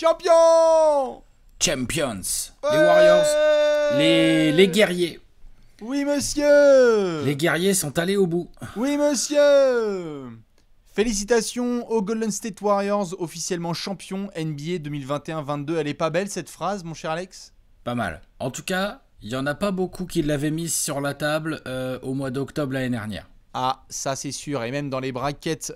Champion! Champions. Ouais. Les Warriors. Les guerriers. Oui, monsieur! Les guerriers sont allés au bout. Oui, monsieur! Félicitations aux Golden State Warriors, officiellement champions NBA 2021-22. Elle est pas belle cette phrase, mon cher Alex? Pas mal. En tout cas, il n'y en a pas beaucoup qui l'avaient mise sur la table au mois d'octobre l'année dernière. Ah, ça c'est sûr. Et même dans les brackets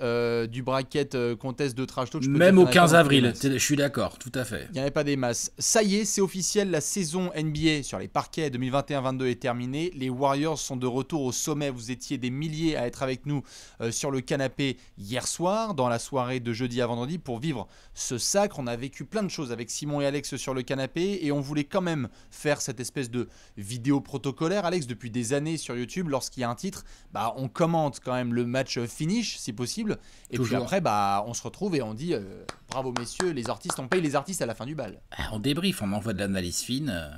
du bracket contest de trash talk, je peux Même dire au qu'il y en avait 15 pas avril, beaucoup. je suis d'accord, tout à fait. Il n'y en avait pas des masses. Ça y est, c'est officiel, la saison NBA sur les parquets 2021-22 est terminée. Les Warriors sont de retour au sommet. Vous étiez des milliers à être avec nous sur le canapé hier soir, dans la soirée de jeudi à vendredi, pour vivre ce sacre. On a vécu plein de choses avec Simon et Alex sur le canapé et on voulait quand même faire cette espèce de vidéo protocolaire. Alex, depuis des années sur YouTube, lorsqu'il y a un titre, bah, on commente quand même le match finish si possible. Et Toujours. puis après, bah, on se retrouve et on dit bravo messieurs, les artistes, on paye les artistes à la fin du bal. On débrief, on envoie de l'analyse fine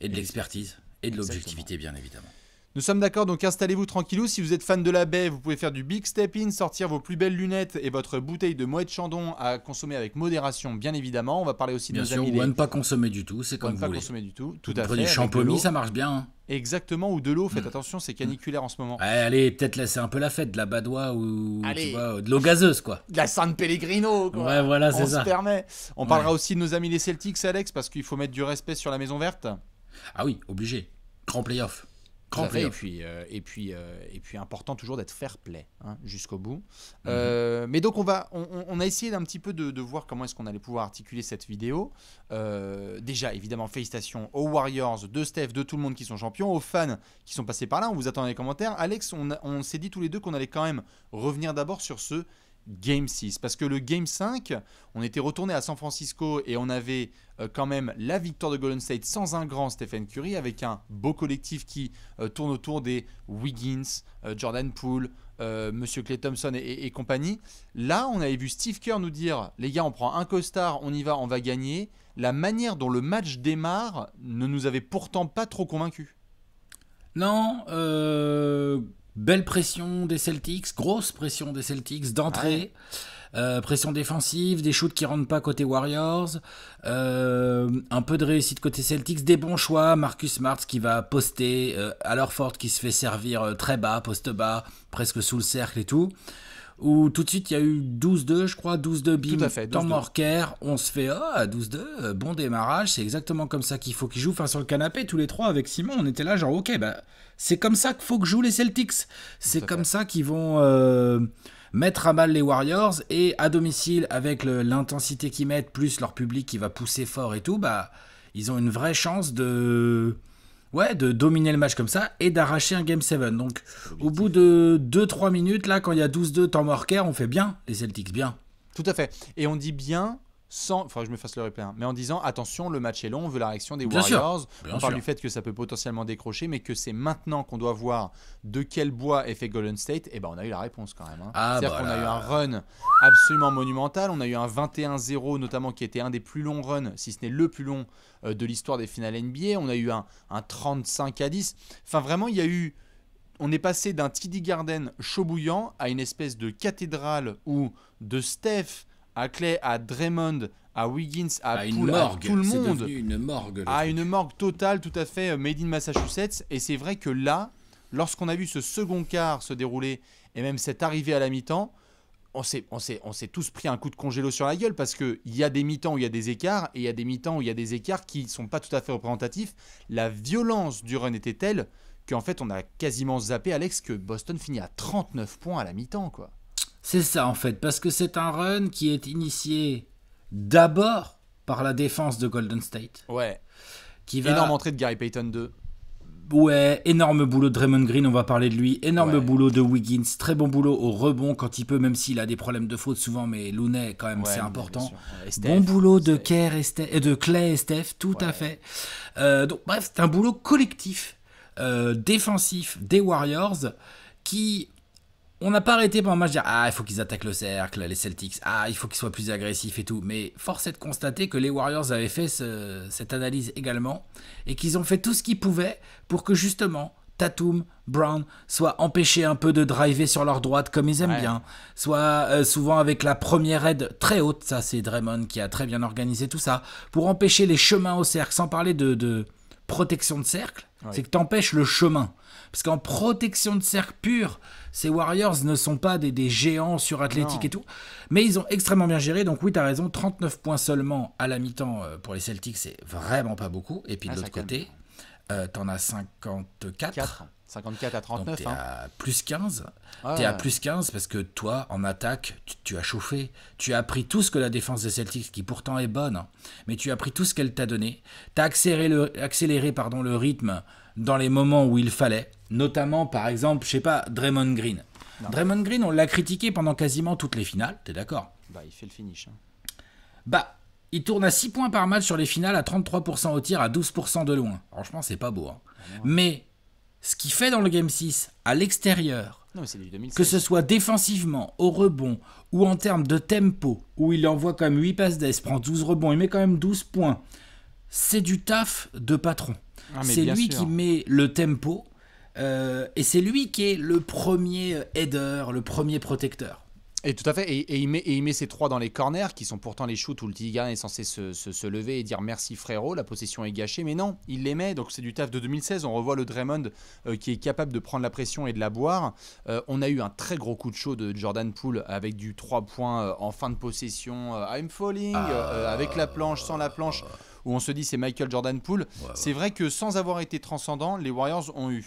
et de l'expertise et de l'objectivité, bien évidemment. Nous sommes d'accord, donc installez-vous tranquillou. Si vous êtes fan de la baie, vous pouvez faire du big step in, sortir vos plus belles lunettes et votre bouteille de Moët Chandon à consommer avec modération, bien évidemment. On va parler aussi de Bien nos sûr, amis ou à les... ne pas consommer du tout, c'est On comme ne vous pas voulez. consommer du tout, tout Vous à fait. prenez du avec de champomis, l'eau. ça marche bien. Hein. Exactement, ou de l'eau. Faites attention, c'est caniculaire en ce moment. Ouais, allez, peut-être laisser un peu la fête, de la badoie ou Allez. tu vois, de l'eau gazeuse, quoi. De la San Pellegrino, quoi. Ouais, voilà, c'est On ça. se permet. On parlera aussi de nos amis les Celtics, Alex, parce qu'il faut mettre du respect sur la maison verte. Ah oui, obligé. Grand playoff. Tout Grand à fait, playoff. et puis important toujours d'être fair play hein, jusqu'au bout. Mais donc on a essayé d'un petit peu de voir comment est-ce qu'on allait pouvoir articuler cette vidéo. Déjà évidemment félicitations aux Warriors, de Steph, de tout le monde qui sont champions, aux fans qui sont passés par là. On vous attend dans les commentaires. Alex, on s'est dit tous les deux qu'on allait quand même revenir d'abord sur ce Game 6, parce que le Game 5, on était retourné à San Francisco et on avait quand même la victoire de Golden State sans un grand Stephen Curry, avec un beau collectif qui tourne autour des Wiggins, Jordan Poole, Monsieur Klay Thompson et compagnie. Là, on avait vu Steve Kerr nous dire, les gars, on prend un costard, on y va, on va gagner. La manière dont le match démarre ne nous avait pourtant pas trop convaincus. Non, belle pression des Celtics, grosse pression des Celtics d'entrée. Pression défensive, des shoots qui rentrent pas côté Warriors, un peu de réussite côté Celtics, des bons choix, Marcus Smart qui va poster, Al Horford qui se fait servir très bas, poste bas, presque sous le cercle et tout, où tout de suite il y a eu 12-2 je crois, 12-2 bim, Tout à fait, 12-2. temps Morker, on se fait 12-2, bon démarrage, c'est exactement comme ça qu'il faut qu'ils jouent, enfin sur le canapé tous les trois avec Simon, on était là genre ok, bah, c'est comme ça qu'il faut que jouent les Celtics, c'est comme ça qu'ils vont... mettre à mal les Warriors, et à domicile avec l'intensité qu'ils mettent plus leur public qui va pousser fort et tout, bah ils ont une vraie chance de dominer le match comme ça et d'arracher un Game 7. Donc au bout de 2-3 minutes là, quand il y a 12-2 temps marqué, on fait bien les Celtics, bien. Tout à fait. Et on dit bien sans... Il faudrait que je me fasse le replay. Mais en disant, attention, le match est long, on veut la réaction des Warriors. On parle du fait que ça peut potentiellement décrocher, mais que c'est maintenant qu'on doit voir de quel bois est fait Golden State. Et ben on a eu la réponse quand même. Hein. C'est-à-dire qu'on a eu un run absolument monumental. On a eu un 21-0 notamment qui était un des plus longs runs, si ce n'est le plus long de l'histoire des finales NBA. On a eu un 35-10. Enfin vraiment, il y a eu... On est passé d'un TD Garden chaud bouillant à une espèce de cathédrale où de Steph à Klay, à Draymond, à Wiggins, à Poole, à tout le monde, c'est devenu une morgue, à une morgue totale, tout à fait made in Massachusetts. Et c'est vrai que là, lorsqu'on a vu ce second quart se dérouler et même cette arrivée à la mi-temps, on s'est tous pris un coup de congélo sur la gueule, parce qu'il y a des mi-temps où il y a des écarts et il y a des mi-temps où il y a des écarts qui ne sont pas tout à fait représentatifs. La violence du run était telle qu'en fait on a quasiment zappé, Alex, que Boston finit à 39 points à la mi-temps, quoi. C'est ça en fait, parce que c'est un run qui est initié d'abord par la défense de Golden State. Ouais. Qui va... Énorme entrée de Gary Payton 2. Ouais, énorme boulot de Draymond Green, on va parler de lui. Énorme boulot de Wiggins, très bon boulot au rebond quand il peut, même s'il a des problèmes de faute souvent, mais Looney quand même, c'est important. Bon boulot de Clay et Steph, tout à fait. Donc bref, c'est un boulot collectif, défensif des Warriors qui... On n'a pas arrêté pendant le match de dire « Ah, il faut qu'ils attaquent le cercle, les Celtics. Ah, il faut qu'ils soient plus agressifs et tout. » Mais force est de constater que les Warriors avaient fait cette analyse également et qu'ils ont fait tout ce qu'ils pouvaient pour que justement, Tatum, Brown, soit empêcher un peu de driver sur leur droite comme ils aiment bien, soit souvent avec la première aide très haute, ça c'est Draymond qui a très bien organisé tout ça, pour empêcher les chemins au cercle, sans parler de protection de cercle, c'est que t'empêches le chemin. Parce qu'en protection de cercle pure, ces Warriors ne sont pas des géants surathlétiques et tout, mais ils ont extrêmement bien géré, donc oui, t'as raison, 39 points seulement à la mi-temps pour les Celtics, c'est vraiment pas beaucoup, et puis de l'autre côté, t'en as 54. 54 à 39. Donc t'es à plus 15. T'es à plus 15 parce que toi, en attaque, tu as chauffé. Tu as appris tout ce que la défense des Celtics, qui pourtant est bonne, mais tu as appris tout ce qu'elle t'a donné. T'as accéléré le rythme dans les moments où il fallait. Notamment, par exemple, je sais pas, Draymond Green. Non. Draymond Green, on l'a critiqué pendant quasiment toutes les finales, t'es d'accord ? Il fait le finish. Il tourne à 6 points par match sur les finales, à 33% au tir, à 12% de loin. Franchement, c'est pas beau. Mais ce qu'il fait dans le Game 6, à l'extérieur, que ce soit défensivement, au rebond, ou en termes de tempo, où il envoie quand même 8 passes d'aise, prend 12 rebonds, il met quand même 12 points, c'est du taf de patron. C'est lui qui met le tempo, et c'est lui qui est le premier header, le premier protecteur. Et tout à fait, et il met ses 3 dans les corners, qui sont pourtant les shoots où le Tigran est censé se lever et dire merci frérot, la possession est gâchée, mais non, il les met, donc c'est du taf de 2016, on revoit le Draymond qui est capable de prendre la pression et de la boire. On a eu un très gros coup de chaud de Jordan Poole avec du 3 points en fin de possession, I'm falling, avec la planche, sans la planche, où on se dit c'est Michael Jordan Poole. C'est vrai que sans avoir été transcendant, les Warriors ont eu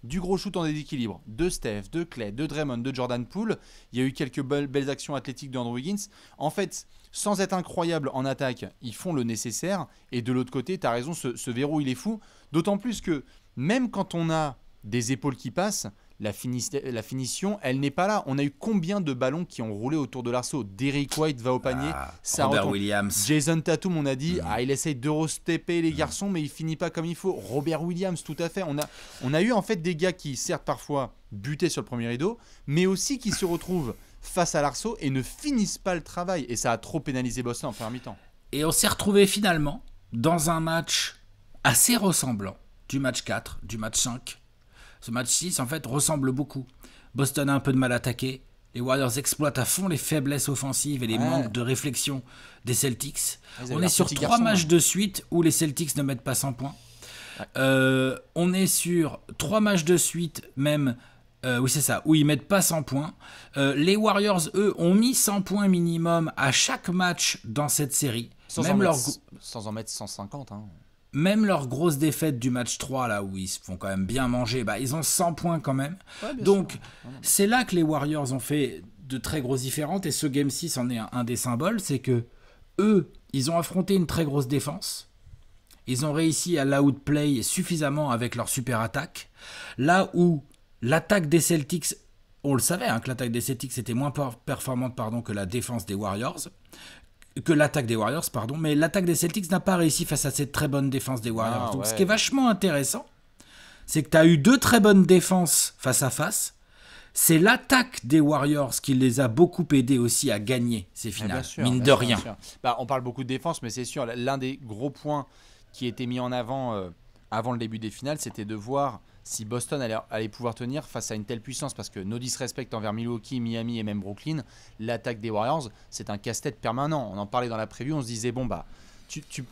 du gros shoot en déséquilibre de Steph, de Clay, de Draymond, de Jordan Poole. Il y a eu quelques belles actions athlétiques d'Andrew Wiggins. En fait, sans être incroyable en attaque, ils font le nécessaire. Et de l'autre côté, tu as raison, ce verrou, il est fou. D'autant plus que même quand on a des épaules qui passent, la finition, elle n'est pas là. On a eu combien de ballons qui ont roulé autour de l'arceau ? Derrick White va au panier, ça Robert retombe. Williams. Jason Tatum, on a dit, il essaye d'eurostepper les garçons, mais il finit pas comme il faut. Robert Williams, tout à fait. On a eu en fait des gars qui, certes, parfois butaient sur le premier rideau, mais aussi qui se retrouvent face à l'arceau et ne finissent pas le travail. Et ça a trop pénalisé Boston en première mi-temps. Et on s'est retrouvé finalement dans un match assez ressemblant du match 4, du match 5. Ce match 6, en fait, ressemble beaucoup. Boston a un peu de mal à attaquer. Les Warriors exploitent à fond les faiblesses offensives et les manques de réflexion des Celtics. On est sur 3 matchs de suite où les Celtics ne mettent pas 100 points. On est sur 3 matchs de suite même, oui c'est ça, où ils mettent pas 100 points. Les Warriors, eux, ont mis 100 points minimum à chaque match dans cette série. Sans en mettre 150, Même leur grosse défaite du match 3, là où ils se font quand même bien manger, ils ont 100 points quand même. Donc, c'est là que les Warriors ont fait de très grosses différences. Et ce Game 6 en est un des symboles. C'est que eux, ils ont affronté une très grosse défense. Ils ont réussi à l'outplay suffisamment avec leur super attaque. Là où l'attaque des Celtics, on le savait que l'attaque des Celtics était moins performante que la défense des Warriors. Que l'attaque des Warriors, mais l'attaque des Celtics n'a pas réussi face à cette très bonne défense des Warriors. Donc ce qui est vachement intéressant, c'est que tu as eu 2 très bonnes défenses face à face. C'est l'attaque des Warriors qui les a beaucoup aidés aussi à gagner ces finales, mine de rien. On parle beaucoup de défense, mais c'est sûr, l'un des gros points qui était mis en avant avant le début des finales, c'était de voir si Boston allait pouvoir tenir face à une telle puissance, parce que no disrespect envers Milwaukee, Miami et même Brooklyn, l'attaque des Warriors, c'est un casse-tête permanent. On en parlait dans la preview, on se disait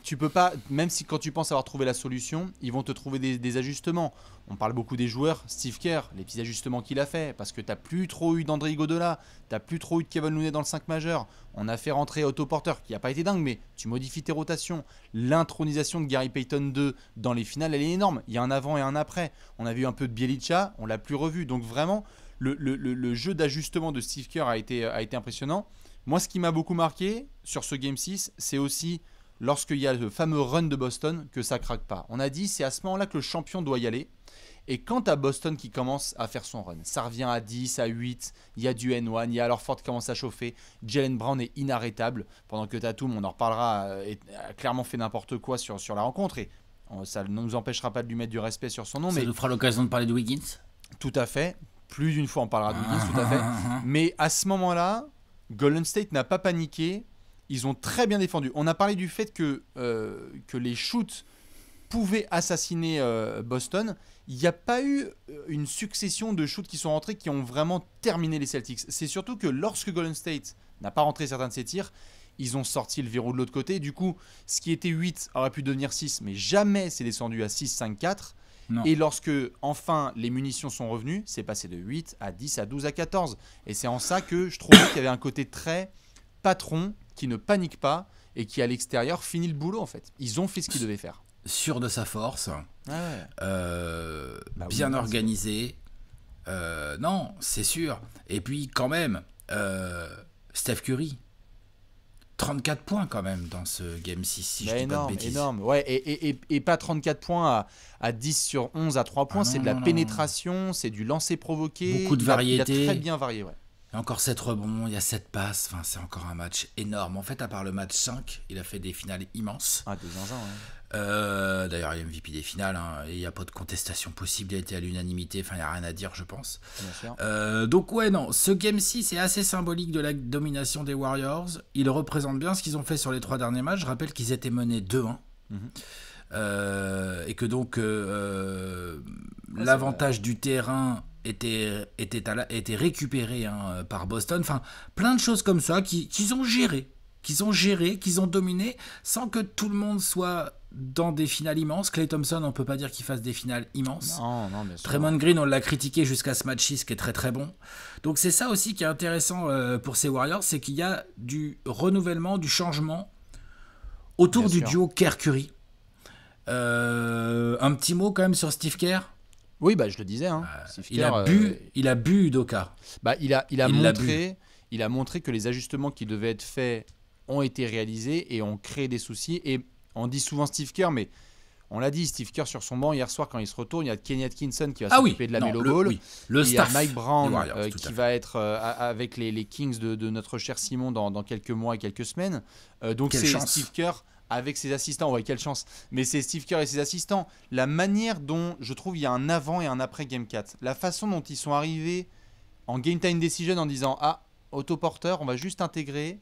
tu peux pas, même si quand tu penses avoir trouvé la solution, ils vont te trouver des ajustements. On parle beaucoup des joueurs, Steve Kerr, les petits ajustements qu'il a fait, parce que tu n'as plus trop eu d'André Iguodala, tu n'as plus trop eu de Kevin Looney dans le 5 majeur. On a fait rentrer Otto Porter, qui n'a pas été dingue, mais tu modifies tes rotations. L'intronisation de Gary Payton 2 dans les finales, elle est énorme. Il y a un avant et un après. On a vu un peu de Bjelica, on l'a plus revu. Donc vraiment, le jeu d'ajustement de Steve Kerr a été impressionnant. Moi, ce qui m'a beaucoup marqué sur ce Game 6, c'est aussi lorsqu'il y a le fameux run de Boston, que ça craque pas. On a dit, c'est à ce moment-là que le champion doit y aller. Et quand tu as Boston qui commence à faire son run, ça revient à 10, à 8, il y a du N1, il y a Horford qui commence à chauffer, Jaylen Brown est inarrêtable, pendant que Tatum, on en reparlera, a clairement fait n'importe quoi sur la rencontre, et ça ne nous empêchera pas de lui mettre du respect sur son nom. Ça nous fera l'occasion de parler de Wiggins. Tout à fait, plus d'une fois on parlera de Wiggins, tout à fait. Mais à ce moment-là, Golden State n'a pas paniqué, ils ont très bien défendu. On a parlé du fait que les shoots pouvaient assassiner Boston. il n'y a pas eu une succession de shoots qui sont rentrés qui ont vraiment terminé les Celtics. C'est surtout que lorsque Golden State n'a pas rentré certains de ses tirs, ils ont sorti le verrou de l'autre côté. Du coup, ce qui était 8 aurait pu devenir 6, mais jamais c'est descendu à 6, 5, 4. Non. Et lorsque, enfin, les munitions sont revenues, c'est passé de 8 à 10, à 12, à 14. Et c'est en ça que je trouvais qu'il y avait un côté très patron qui ne panique pas et qui, à l'extérieur, finit le boulot, en fait. Ils ont fait ce qu'ils devaient faire. Sûr de sa force, bien oui, organisé. Non, c'est sûr. Et puis, quand même, Steph Curry. 34 points quand même dans ce Game 6, si je dis pas de bêtises. Énorme, ouais, et pas 34 points à 10 sur 11 à 3 points, c'est de la pénétration, c'est du lancer provoqué. Beaucoup de variété. Il a très bien varié, ouais. Il y a encore 7 rebonds, il y a 7 passes, enfin, c'est encore un match énorme. En fait, à part le match 5, il a fait des finales immenses. Ah, des zinzins, ouais. D'ailleurs, il est MVP des finales, hein, et il n'y a pas de contestation possible, il a été à l'unanimité, enfin, il n'y a rien à dire, je pense. Bien sûr. Donc, ouais, non, ce Game 6 est assez symbolique de la domination des Warriors. Il représente bien ce qu'ils ont fait sur les 3 derniers matchs. Je rappelle qu'ils étaient menés 2-1. Et que donc, l'avantage du terrain était récupéré par Boston. Enfin, plein de choses comme ça qu'ils ont géré. Qu'ils ont dominé sans que tout le monde soit dans des finales immenses. Klay Thompson, on ne peut pas dire qu'il fasse des finales immenses. Non, bien sûr. Draymond Green, on l'a critiqué jusqu'à ce match 6 qui est très très bon. Donc c'est ça aussi qui est intéressant pour ces Warriors, c'est qu'il y a du renouvellement, du changement autour du duo Kerr-Curry. Un petit mot quand même sur Steve Kerr. Oui, je le disais. Steve Kerr, il a bu Udoka. Il a montré que les ajustements qui devaient être faits ont été réalisés et ont créé des soucis. Et on dit souvent Steve Kerr, mais on l'a dit, Steve Kerr sur son banc hier soir quand il se retourne, il y a Kenny Atkinson qui va s'occuper de la Melo Ball. Le staff. Il y a Mike Brown Warriors, qui va être avec les Kings de notre cher Simon dans quelques mois et quelques semaines. Donc c'est Steve Kerr avec ses assistants. Ouais, quelle chance. Mais c'est Steve Kerr et ses assistants. La manière dont je trouve il y a un avant et un après Game 4. La façon dont ils sont arrivés en Game Time Decision en disant autoporteur, on va juste intégrer,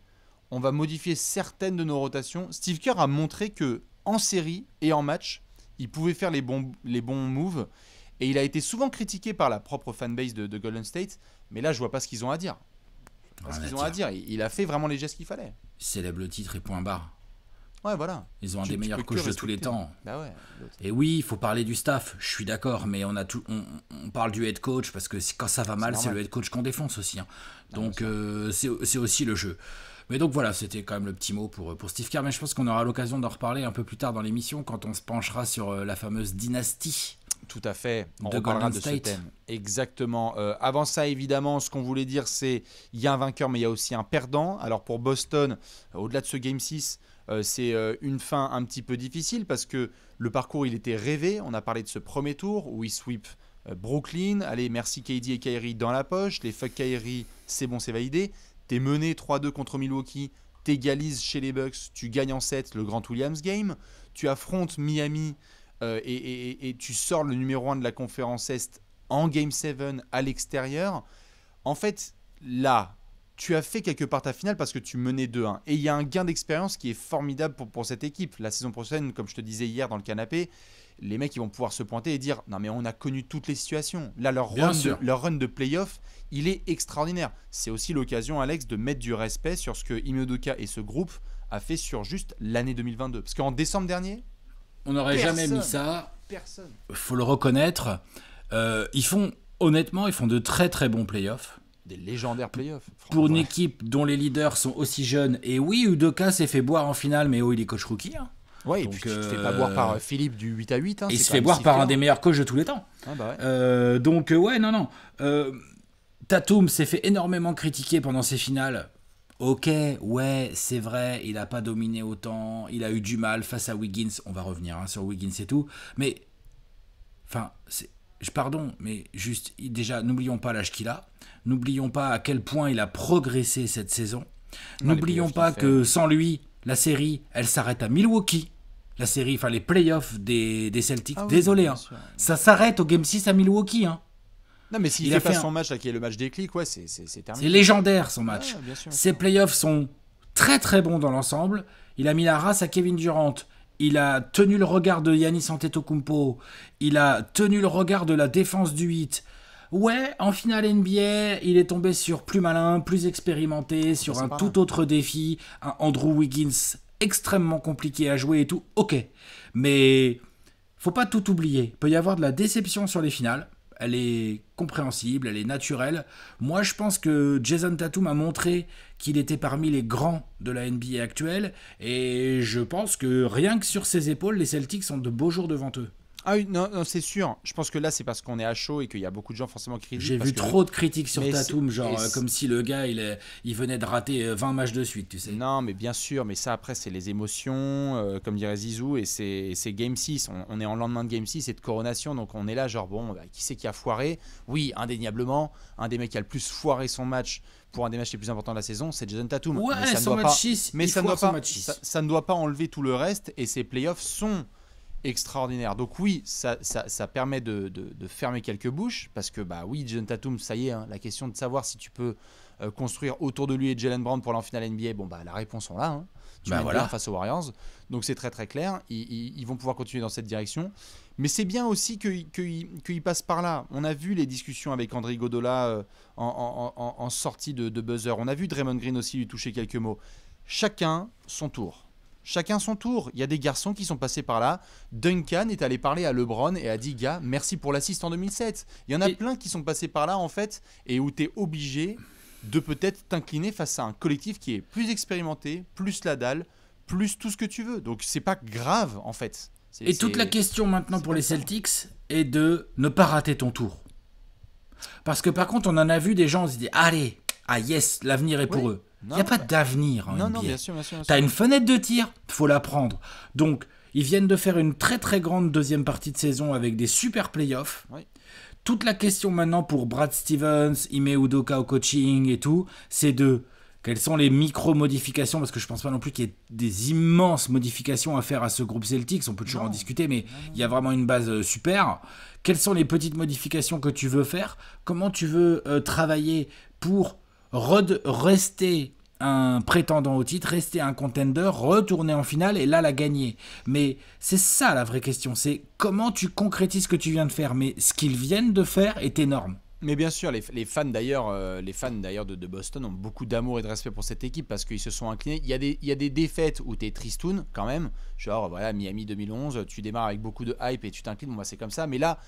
on va modifier certaines de nos rotations. Steve Kerr a montré que en série et en match, il pouvait faire les bons moves. Et il a été souvent critiqué par la propre fanbase de Golden State. Mais là, je vois pas ce qu'ils ont à dire. Il a fait vraiment les gestes qu'il fallait. Il célèbre le titre et point barre. Ouais, voilà. Ils ont un des meilleurs coachs de tous les temps. Bah ouais, et oui, il faut parler du staff, je suis d'accord, mais on parle du head coach parce que quand ça va mal, c'est le head coach qu'on défonce aussi. Donc c'est aussi le jeu. Mais donc voilà, c'était quand même le petit mot pour Steve Kerr. Mais je pense qu'on aura l'occasion d'en reparler un peu plus tard dans l'émission quand on se penchera sur la fameuse dynastie. Tout à fait, on reparlera de ce thème. Exactement. Avant ça, évidemment, ce qu'on voulait dire, c'est il y a un vainqueur, mais il y a aussi un perdant. Alors pour Boston, au-delà de ce Game 6, c'est une fin un petit peu difficile parce que le parcours, il était rêvé. On a parlé de ce premier tour où ils sweep Brooklyn. Allez, merci KD et Kyrie dans la poche. Les fuck Kyrie, c'est bon, c'est validé. T'es mené 3-2 contre Milwaukee. T'égalises chez les Bucks. Tu gagnes en 7 le Grant Williams game. Tu affrontes Miami et tu sors le numéro 1 de la conférence Est en Game 7 à l'extérieur. En fait, là, tu as fait quelque part ta finale parce que tu menais 2-1. Et il y a un gain d'expérience qui est formidable pour cette équipe. La saison prochaine, comme je te disais hier dans le canapé, les mecs ils vont pouvoir se pointer et dire non mais on a connu toutes les situations. Là leur run de playoff, il est extraordinaire. C'est aussi l'occasion, Alex, de mettre du respect sur ce que Ime Udoka et ce groupe a fait sur juste l'année 2022. Parce qu'en décembre dernier, on n'aurait jamais mis ça. Personne. Faut le reconnaître. Ils font de très très bons playoffs. Des légendaires playoffs. Pour une équipe dont les leaders sont aussi jeunes. Et oui, Udoka s'est fait boire en finale, mais il est coach rookie. Ouais, et puis tu te fais pas boire par Philippe du 8-8. Il se fait boire par un des meilleurs coachs de tous les temps. Donc non. Tatum s'est fait énormément critiquer pendant ses finales. Ok, ouais, c'est vrai, il n'a pas dominé autant, il a eu du mal face à Wiggins. On va revenir sur Wiggins et tout. Mais, pardon, mais juste, déjà, n'oublions pas l'âge qu'il a. N'oublions pas à quel point il a progressé cette saison. N'oublions pas que sans lui, la série, elle s'arrête à Milwaukee. La série, les playoffs des Celtics. Désolé, ça s'arrête au Game 6 à Milwaukee. Non, mais s'il fait pas son match, là, qui est le match déclic, ouais, c'est terminé. C'est légendaire son match. Bien sûr. Ses playoffs sont très très bons dans l'ensemble. Il a mis la race à Kevin Durant il a tenu le regard de Giannis Antetokounmpo, il a tenu le regard de la défense du 8. Ouais, en finale NBA, il est tombé sur plus malin, plus expérimenté, sur un tout autre défi, un Andrew Wiggins extrêmement compliqué à jouer et tout, ok. Mais faut pas tout oublier, il peut y avoir de la déception sur les finales, elle est compréhensible, elle est naturelle. Moi, je pense que Jason Tatum a montré qu'il était parmi les grands de la NBA actuelle, et je pense que rien que sur ses épaules, les Celtics ont de beaux jours devant eux. Ah oui, non, c'est sûr. Je pense que là, c'est parce qu'on est à chaud et qu'il y a beaucoup de gens forcément critiquent. J'ai vu trop de critiques sur Tatum, genre comme si le gars, il venait de rater 20 matchs de suite, tu sais. Non, mais bien sûr, mais ça après, c'est les émotions, comme dirait Zizou, et c'est Game 6. On est en lendemain de Game 6 et de coronation, donc on est là, genre, bon, bah, qui c'est qui a foiré? Oui, indéniablement, un des mecs qui a le plus foiré son match pour un des matchs les plus importants de la saison, c'est Jason Tatum. Ouais, mais ça son match 6, mais ça ne doit pas enlever tout le reste, et ces playoffs sont extraordinaire. Donc oui, ça permet de fermer quelques bouches, parce que bah oui, Jason Tatum, ça y est, hein, la question de savoir si tu peux construire autour de lui et Jaylen Brown pour aller en finale NBA, bon bah la réponse sont là, hein. Tu mets bien face aux Warriors, donc c'est très très clair, ils vont pouvoir continuer dans cette direction, mais c'est bien aussi qu'ils passent par là. On a vu les discussions avec André Iguodala en sortie de buzzer, on a vu Draymond Green aussi lui toucher quelques mots. Chacun son tour. Chacun son tour. Il y a des garçons qui sont passés par là. Duncan est allé parler à LeBron et a dit, gars, merci pour l'assist en 2007. Il y en a plein qui sont passés par là, en fait, et où tu es obligé de peut-être t'incliner face à un collectif qui est plus expérimenté, plus la dalle, plus tout ce que tu veux. Donc, c'est pas grave, en fait. Et toute la question maintenant pour les Celtics est de ne pas rater ton tour. Parce que par contre, on en a vu des gens, on se dit, allez, ah yes, l'avenir est pour eux. Il n'y a pas d'avenir en NBA. Non, bien sûr. Tu as une fenêtre de tir, il faut la prendre. Donc, ils viennent de faire une très très grande deuxième partie de saison avec des super playoffs. Oui. Toute la question maintenant pour Brad Stevens, Ime Udoka au coaching et tout, c'est de quelles sont les micro-modifications, parce que je ne pense pas non plus qu'il y ait des immenses modifications à faire à ce groupe Celtics, on peut toujours en discuter, mais il y a vraiment une base super. Quelles sont les petites modifications que tu veux faire? Comment tu veux travailler pour rester un prétendant au titre, rester un contender, retourner en finale et là la gagner. Mais c'est ça la vraie question, c'est comment tu concrétises ce que tu viens de faire. Mais ce qu'ils viennent de faire est énorme. Mais bien sûr, les fans d'ailleurs de Boston ont beaucoup d'amour et de respect pour cette équipe parce qu'ils se sont inclinés. Il y a des défaites où tu es tristoun quand même, genre voilà, Miami 2011, tu démarres avec beaucoup de hype et tu t'inclines, bon, bah, c'est comme ça. Mais là,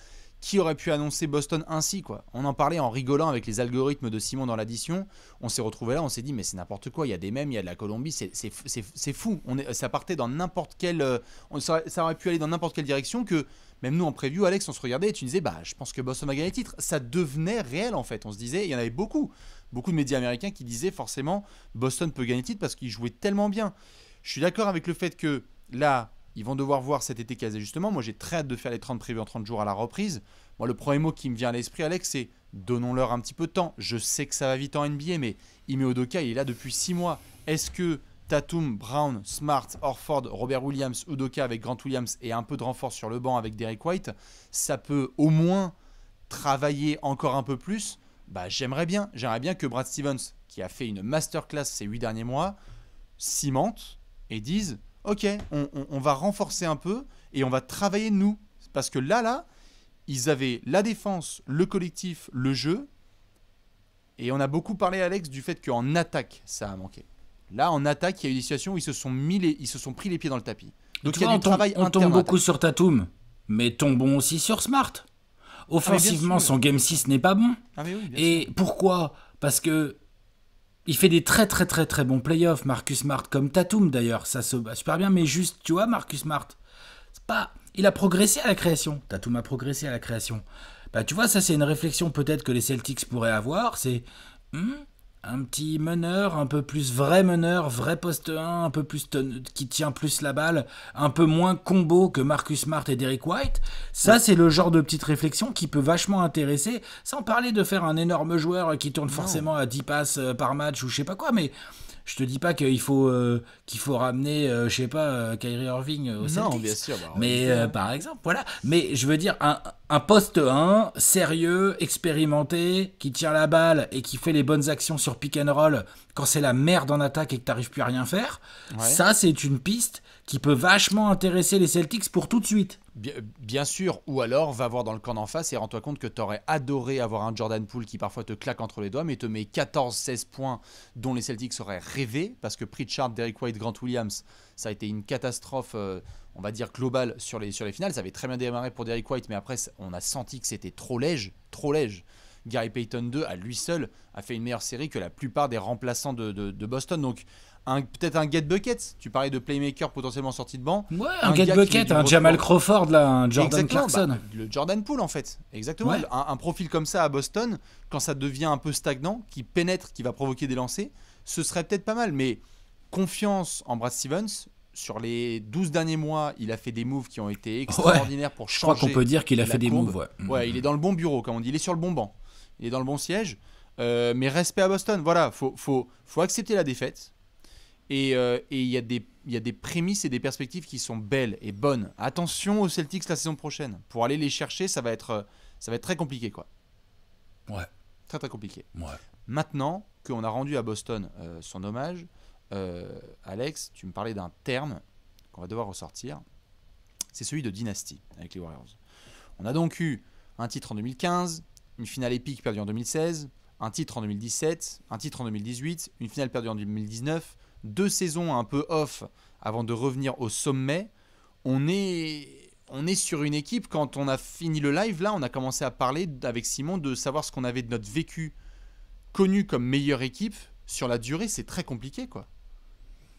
qui aurait pu annoncer Boston ainsi, quoi? On en parlait en rigolant avec les algorithmes de Simon dans l'addition. On s'est retrouvé là, on s'est dit mais c'est n'importe quoi. Il y a des mèmes, il y a de la Colombie, c'est fou. Ça partait dans n'importe quelle, ça aurait pu aller dans n'importe quelle direction que même nous en preview, Alex, on se regardait et tu disais bah je pense que Boston va gagner le titre. Ça devenait réel en fait. On se disait, il y en avait beaucoup de médias américains qui disaient forcément Boston peut gagner le titre parce qu'ils jouaient tellement bien. Je suis d'accord avec le fait que là, ils vont devoir voir cet été quels ajustements. Moi, j'ai très hâte de faire les 30 prévus en 30 jours à la reprise. Moi, le premier mot qui me vient à l'esprit, Alex, c'est donnons-leur un petit peu de temps. Je sais que ça va vite en NBA, mais Ime Udoka, il est là depuis 6 mois. Est-ce que Tatum, Brown, Smart, Horford, Robert Williams, Udoka avec Grant Williams et un peu de renfort sur le banc avec Derek White, ça peut au moins travailler encore un peu plus? Bah, j'aimerais bien que Brad Stevens, qui a fait une masterclass ces 8 derniers mois, cimente et dise ok, on va renforcer un peu et on va travailler nous. Parce que là, ils avaient la défense, le collectif, le jeu. Et on a beaucoup parlé, Alex, du fait qu'en attaque, ça a manqué. Là, en attaque, il y a eu des situations où ils se sont pris les pieds dans le tapis. Donc il y a du travail interne. On tombe beaucoup sur Tatum, mais tombons aussi sur Smart. Offensivement, son Game 6 n'est pas bon. Ah mais oui, et sûr. Pourquoi? Parce que il fait des très très très très bons playoffs, Marcus Smart, comme Tatum d'ailleurs, ça se bat super bien, mais juste, tu vois, Marcus Smart, c'est pas... il a progressé à la création, Tatum a progressé à la création. Bah tu vois, ça c'est une réflexion peut-être que les Celtics pourraient avoir, c'est un petit meneur, un peu plus vrai meneur, vrai poste 1, un peu plus qui tient plus la balle, un peu moins combo que Marcus Smart et Derek White. Ça, c'est le genre de petite réflexion qui peut vachement intéresser, sans parler de faire un énorme joueur qui tourne forcément à 10 passes par match ou je sais pas quoi, mais Je te dis pas qu'il faut ramener, je sais pas, Kyrie Irving au Celtics. Non, bien sûr. Mais par exemple, voilà. Mais je veux dire, un poste 1, sérieux, expérimenté, qui tire la balle et qui fait les bonnes actions sur pick and roll quand c'est la merde en attaque et que t'arrives plus à rien faire, ça c'est une piste qui peut vachement intéresser les Celtics pour tout de suite. Bien sûr, ou alors va voir dans le camp d'en face et rends-toi compte que t'aurais adoré avoir un Jordan Poole qui parfois te claque entre les doigts mais te met 14-16 points dont les Celtics auraient rêvé parce que Pritchard, Derrick White, Grant Williams, ça a été une catastrophe on va dire globale sur les finales. Ça avait très bien démarré pour Derrick White mais après on a senti que c'était trop léger. Gary Payton 2 à lui seul a fait une meilleure série que la plupart des remplaçants de Boston. Donc peut-être un get bucket. Tu parlais de playmaker potentiellement sorti de banc. Ouais, un get bucket, un Jamal Crawford là, un Jordan Clarkson. Le Jordan Poole en fait. Exactement. Ouais. Un profil comme ça à Boston, quand ça devient un peu stagnant, qui pénètre, qui va provoquer des lancers, ce serait peut-être pas mal. Mais confiance en Brad Stevens. Sur les 12 derniers mois, il a fait des moves qui ont été extraordinaires pour changer. Je crois qu'on peut dire qu'il a fait des moves. Ouais, il est dans le bon bureau, comme on dit. Il est sur le bon banc. Il est dans le bon siège. Mais respect à Boston. Voilà, faut accepter la défaite. Et il y a des prémices et des perspectives qui sont belles et bonnes. Attention aux Celtics la saison prochaine. Pour aller les chercher, ça va être très compliqué, quoi. Ouais. Très, très compliqué. Ouais. Maintenant qu'on a rendu à Boston son hommage, Alex, tu me parlais d'un terme qu'on va devoir ressortir. C'est celui de dynastie avec les Warriors. On a donc eu un titre en 2015, une finale épique perdue en 2016, un titre en 2017, un titre en 2018, une finale perdue en 2019, 2 saisons un peu off avant de revenir au sommet. On est sur une équipe, quand on a fini le live, là, on a commencé à parler avec Simon de savoir ce qu'on avait de notre vécu connu comme meilleure équipe. Sur la durée, c'est très compliqué, quoi.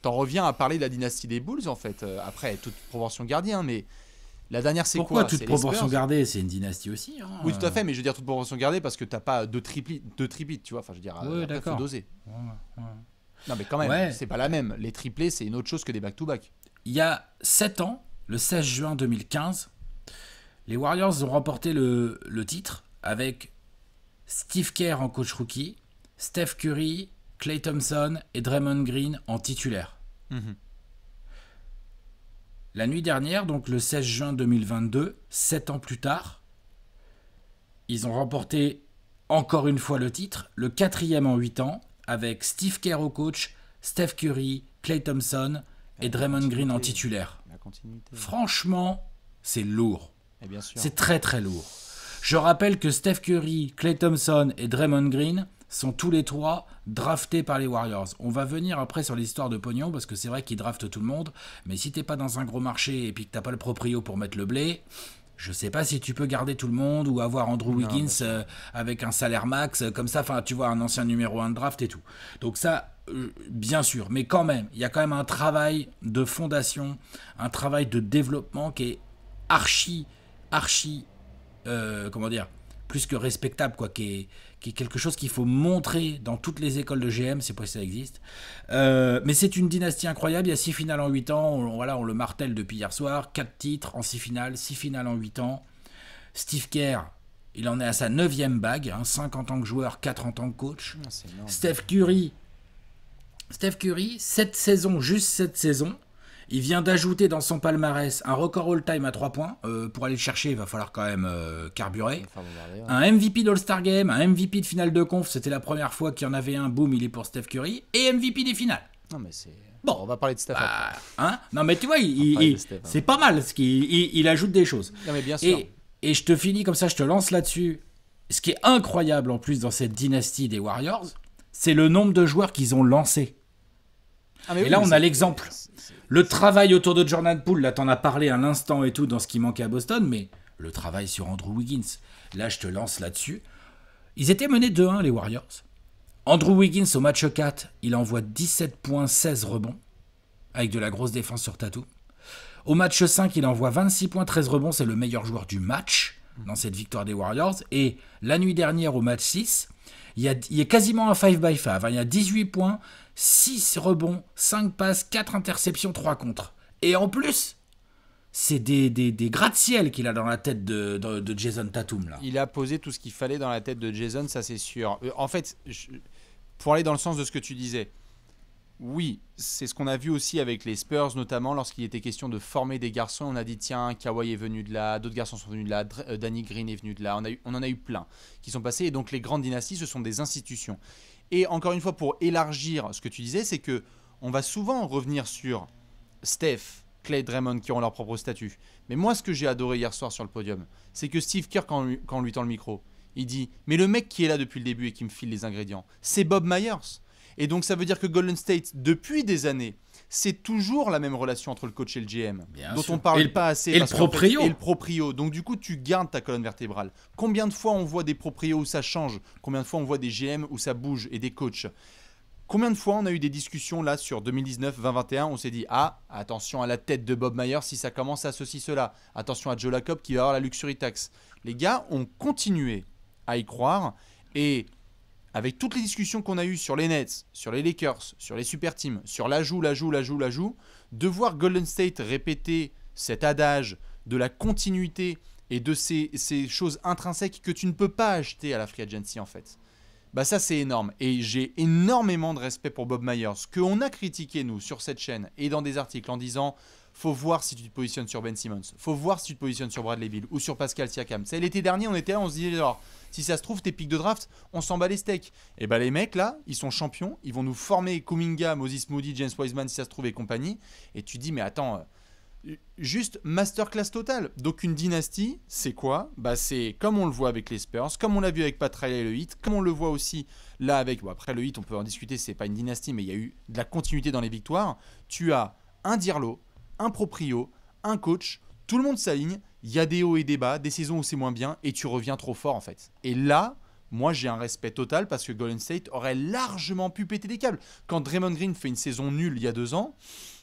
T'en reviens à parler de la dynastie des Bulls, en fait. Après, toute proportion gardée, hein, mais la dernière, c'est Pourquoi quoi? toute proportion gardée? C'est une dynastie aussi. Hein. Oui, tout à fait, mais je veux dire toute proportion gardée parce que t'as pas de triplit, tu vois. Enfin, je veux dire, après, faut doser. Ouais. Non, mais quand même, c'est pas la même. Les triplés, c'est une autre chose que des back-to-back. Il y a 7 ans, le 16 juin 2015, les Warriors ont remporté le titre avec Steve Kerr en coach rookie, Steph Curry, Klay Thompson et Draymond Green en titulaire. La nuit dernière, donc le 16 juin 2022, 7 ans plus tard, ils ont remporté encore une fois le titre, le 4e en 8 ans, avec Steve Kerr au coach, Steph Curry, Klay Thompson et Draymond Green en titulaire. Franchement, c'est lourd. Et bien sûr. C'est très très lourd. Je rappelle que Steph Curry, Klay Thompson et Draymond Green sont tous les 3 draftés par les Warriors. On va venir après sur l'histoire de pognon, parce que c'est vrai qu'ils draftent tout le monde, mais si t'es pas dans un gros marché et puis que t'as pas le proprio pour mettre le blé, je sais pas si tu peux garder tout le monde ou avoir Andrew Wiggins avec un salaire max, comme ça, enfin tu vois, un ancien numéro 1 de draft et tout. Donc ça, bien sûr, mais quand même, il y a quand même un travail de fondation, un travail de développement qui est archi, comment dire, plus que respectable, quoi, qui est quelque chose qu'il faut montrer dans toutes les écoles de GM, c'est pas si ça existe. Mais c'est une dynastie incroyable, il y a 6 finales en 8 ans, on le martèle depuis hier soir, 4 titres en 6 finales, 6 finales en 8 ans. Steve Kerr, il en est à sa 9e bague, 5 en tant que joueur, 4 en tant que coach. Steph Curry, 7 saisons, juste 7 saisons. Il vient d'ajouter dans son palmarès un record all-time à 3 points. Pour aller le chercher, il va falloir quand même carburer. Un MVP d'All-Star Game, un MVP de finale de conf. C'était la première fois qu'il y en avait un. Boum, il est pour Steph Curry. Et MVP des finales. Non, mais c'est... Bon, on va parler de Steph après. Non, mais tu vois, c'est pas mal. Il ajoute des choses. Non, mais bien sûr. Et je te finis comme ça, je te lance là-dessus. Ce qui est incroyable en plus dans cette dynastie des Warriors, c'est le nombre de joueurs qu'ils ont lancés. Et là, on a l'exemple. Le travail autour de Jordan Poole, là, t'en as parlé un instant et tout dans ce qui manquait à Boston, mais le travail sur Andrew Wiggins, là, je te lance là-dessus. Ils étaient menés 2-1, les Warriors. Andrew Wiggins, au match 4, il envoie 17 points, 16 rebonds, avec de la grosse défense sur Tatum. Au match 5, il envoie 26 points, 13 rebonds, c'est le meilleur joueur du match dans cette victoire des Warriors. Et la nuit dernière, au match 6, il y a quasiment un 5x5. Il y a 18 points, 6 rebonds, 5 passes, 4 interceptions, 3 contres. Et en plus, c'est des gratte-ciel qu'il a dans la tête de Jason Tatum. Là. Il a posé tout ce qu'il fallait dans la tête de Jason, ça c'est sûr. En fait, pour aller dans le sens de ce que tu disais, Oui, c'est ce qu'on a vu aussi avec les Spurs, notamment lorsqu'il était question de former des garçons. On a dit tiens, Kawhi est venu de là, d'autres garçons sont venus de là, Danny Green est venu de là. On en a eu plein qui sont passés. Et donc les grandes dynasties, ce sont des institutions. Et encore une fois, pour élargir ce que tu disais, c'est que on va souvent revenir sur Steph, Klay, Draymond qui ont leur propre statut. Mais moi, ce que j'ai adoré hier soir sur le podium, c'est que Steve Kerr, quand on lui tend le micro, il dit « Mais le mec qui est là depuis le début et qui me file les ingrédients, c'est Bob Myers ». Et donc ça veut dire que Golden State, depuis des années, c'est toujours la même relation entre le coach et le GM, Bien dont sûr. on parle pas assez. Et le proprio. Et le proprio. Donc du coup, tu gardes ta colonne vertébrale. Combien de fois on voit des proprios où ça change? Combien de fois on voit des GM où ça bouge et des coachs? Combien de fois on a eu des discussions là sur 2019-2021, on s'est dit ah, attention à la tête de Bob Myers si ça commence à ceci, cela. Attention à Joe Lacob qui va avoir la luxury tax. Les gars ont continué à y croire et avec toutes les discussions qu'on a eues sur les Nets, sur les Lakers, sur les super teams, sur l'ajout, de voir Golden State répéter cet adage de la continuité et de ces choses intrinsèques que tu ne peux pas acheter à la free agency en fait. Bah ça c'est énorme et j'ai énormément de respect pour Bob Myers. Ce qu'on a critiqué nous sur cette chaîne et dans des articles en disant faut voir si tu te positionnes sur Ben Simmons, faut voir si tu te positionnes sur Bradley Beal ou sur Pascal Siakam. C'est l'été dernier on était là, on se disait alors si ça se trouve tes pics de draft on s'en bat les steaks. Et bah les mecs là ils sont champions, ils vont nous former Kuminga, Moses Moody, James Wiseman si ça se trouve et compagnie. Et tu dis mais attends juste masterclass totale. Donc une dynastie, c'est quoi? Bah c'est comme on le voit avec les Spurs, comme on l'a vu avec Pat Riley et le Heat, comme on le voit aussi là avec... Bon, après le Heat, on peut en discuter, c'est pas une dynastie, mais il y a eu de la continuité dans les victoires. Tu as un Dirlo, un proprio, un coach, tout le monde s'aligne, il y a des hauts et des bas, des saisons où c'est moins bien, et tu reviens trop fort en fait. Et là... Moi, j'ai un respect total parce que Golden State aurait largement pu péter des câbles. Quand Draymond Green fait une saison nulle il y a 2 ans,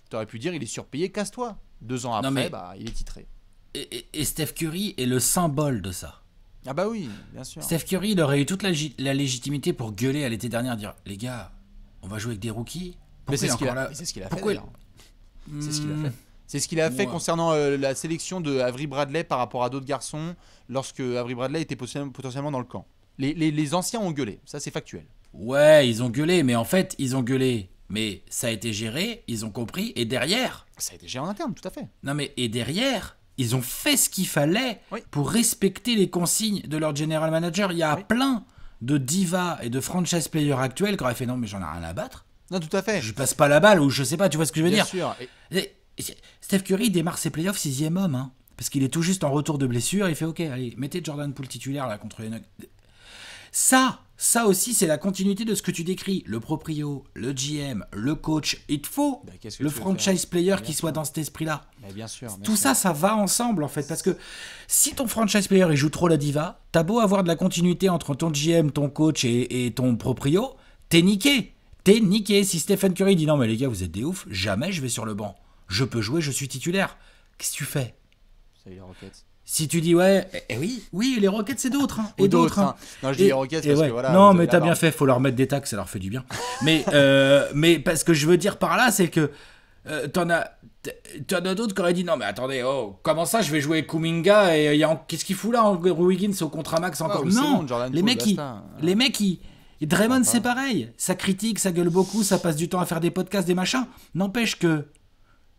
tu aurais pu dire il est surpayé, casse-toi. 2 ans après, bah, il est titré. Et Steph Curry est le symbole de ça. Ah bah oui, bien sûr. Steph Curry, il aurait eu toute la légitimité pour gueuler à l'été dernier, dire les gars, on va jouer avec des rookies. Mais c'est ce qu'il a fait. C'est ce qu'il a fait. C'est ce qu'il a fait concernant la sélection de Avery Bradley par rapport à d'autres garçons lorsque Avery Bradley était potentiellement dans le camp. Les anciens ont gueulé, ça c'est factuel. Ouais, ils ont gueulé, mais en fait, ils ont gueulé. Mais ça a été géré, ils ont compris, et derrière... Ça a été géré en interne, tout à fait. Non mais, et derrière, ils ont fait ce qu'il fallait pour respecter les consignes de leur general manager. Il y a plein de divas et de franchise players actuels qui auraient fait non mais j'en ai rien à battre. Non, tout à fait. Je passe pas la balle ou je sais pas, tu vois ce que je veux dire. Bien sûr. Et Steph Curry démarre ses playoffs 6e homme, hein, parce qu'il est tout juste en retour de blessure. Il fait ok, allez, mettez Jordan Poole titulaire là contre les Nuggets. Ça aussi, c'est la continuité de ce que tu décris. Le proprio, le GM, le coach. Il te faut le franchise player qui soit dans cet esprit-là. Bien sûr. Tout ça, ça va ensemble en fait. Parce que si ton franchise player il joue trop la diva, t'as beau avoir de la continuité entre ton GM, ton coach et ton proprio, t'es niqué. T'es niqué. Si Stephen Curry dit non, mais les gars, vous êtes des oufs, jamais je vais sur le banc. Je peux jouer, je suis titulaire. Qu'est-ce que tu fais? C'est les Rockets. Si tu dis ouais, oui, les Rockets c'est d'autres, hein, et d'autres. Hein. Non, je dis les Rockets parce que voilà. Non, mais t'as bien fait, faut leur mettre des taxes, ça leur fait du bien. Mais parce que je veux dire par là, c'est que t'en as d'autres qui auraient dit non, mais attendez, comment ça, je vais jouer Kuminga et qu'est-ce qu'il fout là, Andrew Wiggins au contrat max encore? Non, les mecs, Draymond c'est pareil, ça critique, ça gueule beaucoup, ça passe du temps à faire des podcasts, des machins. N'empêche que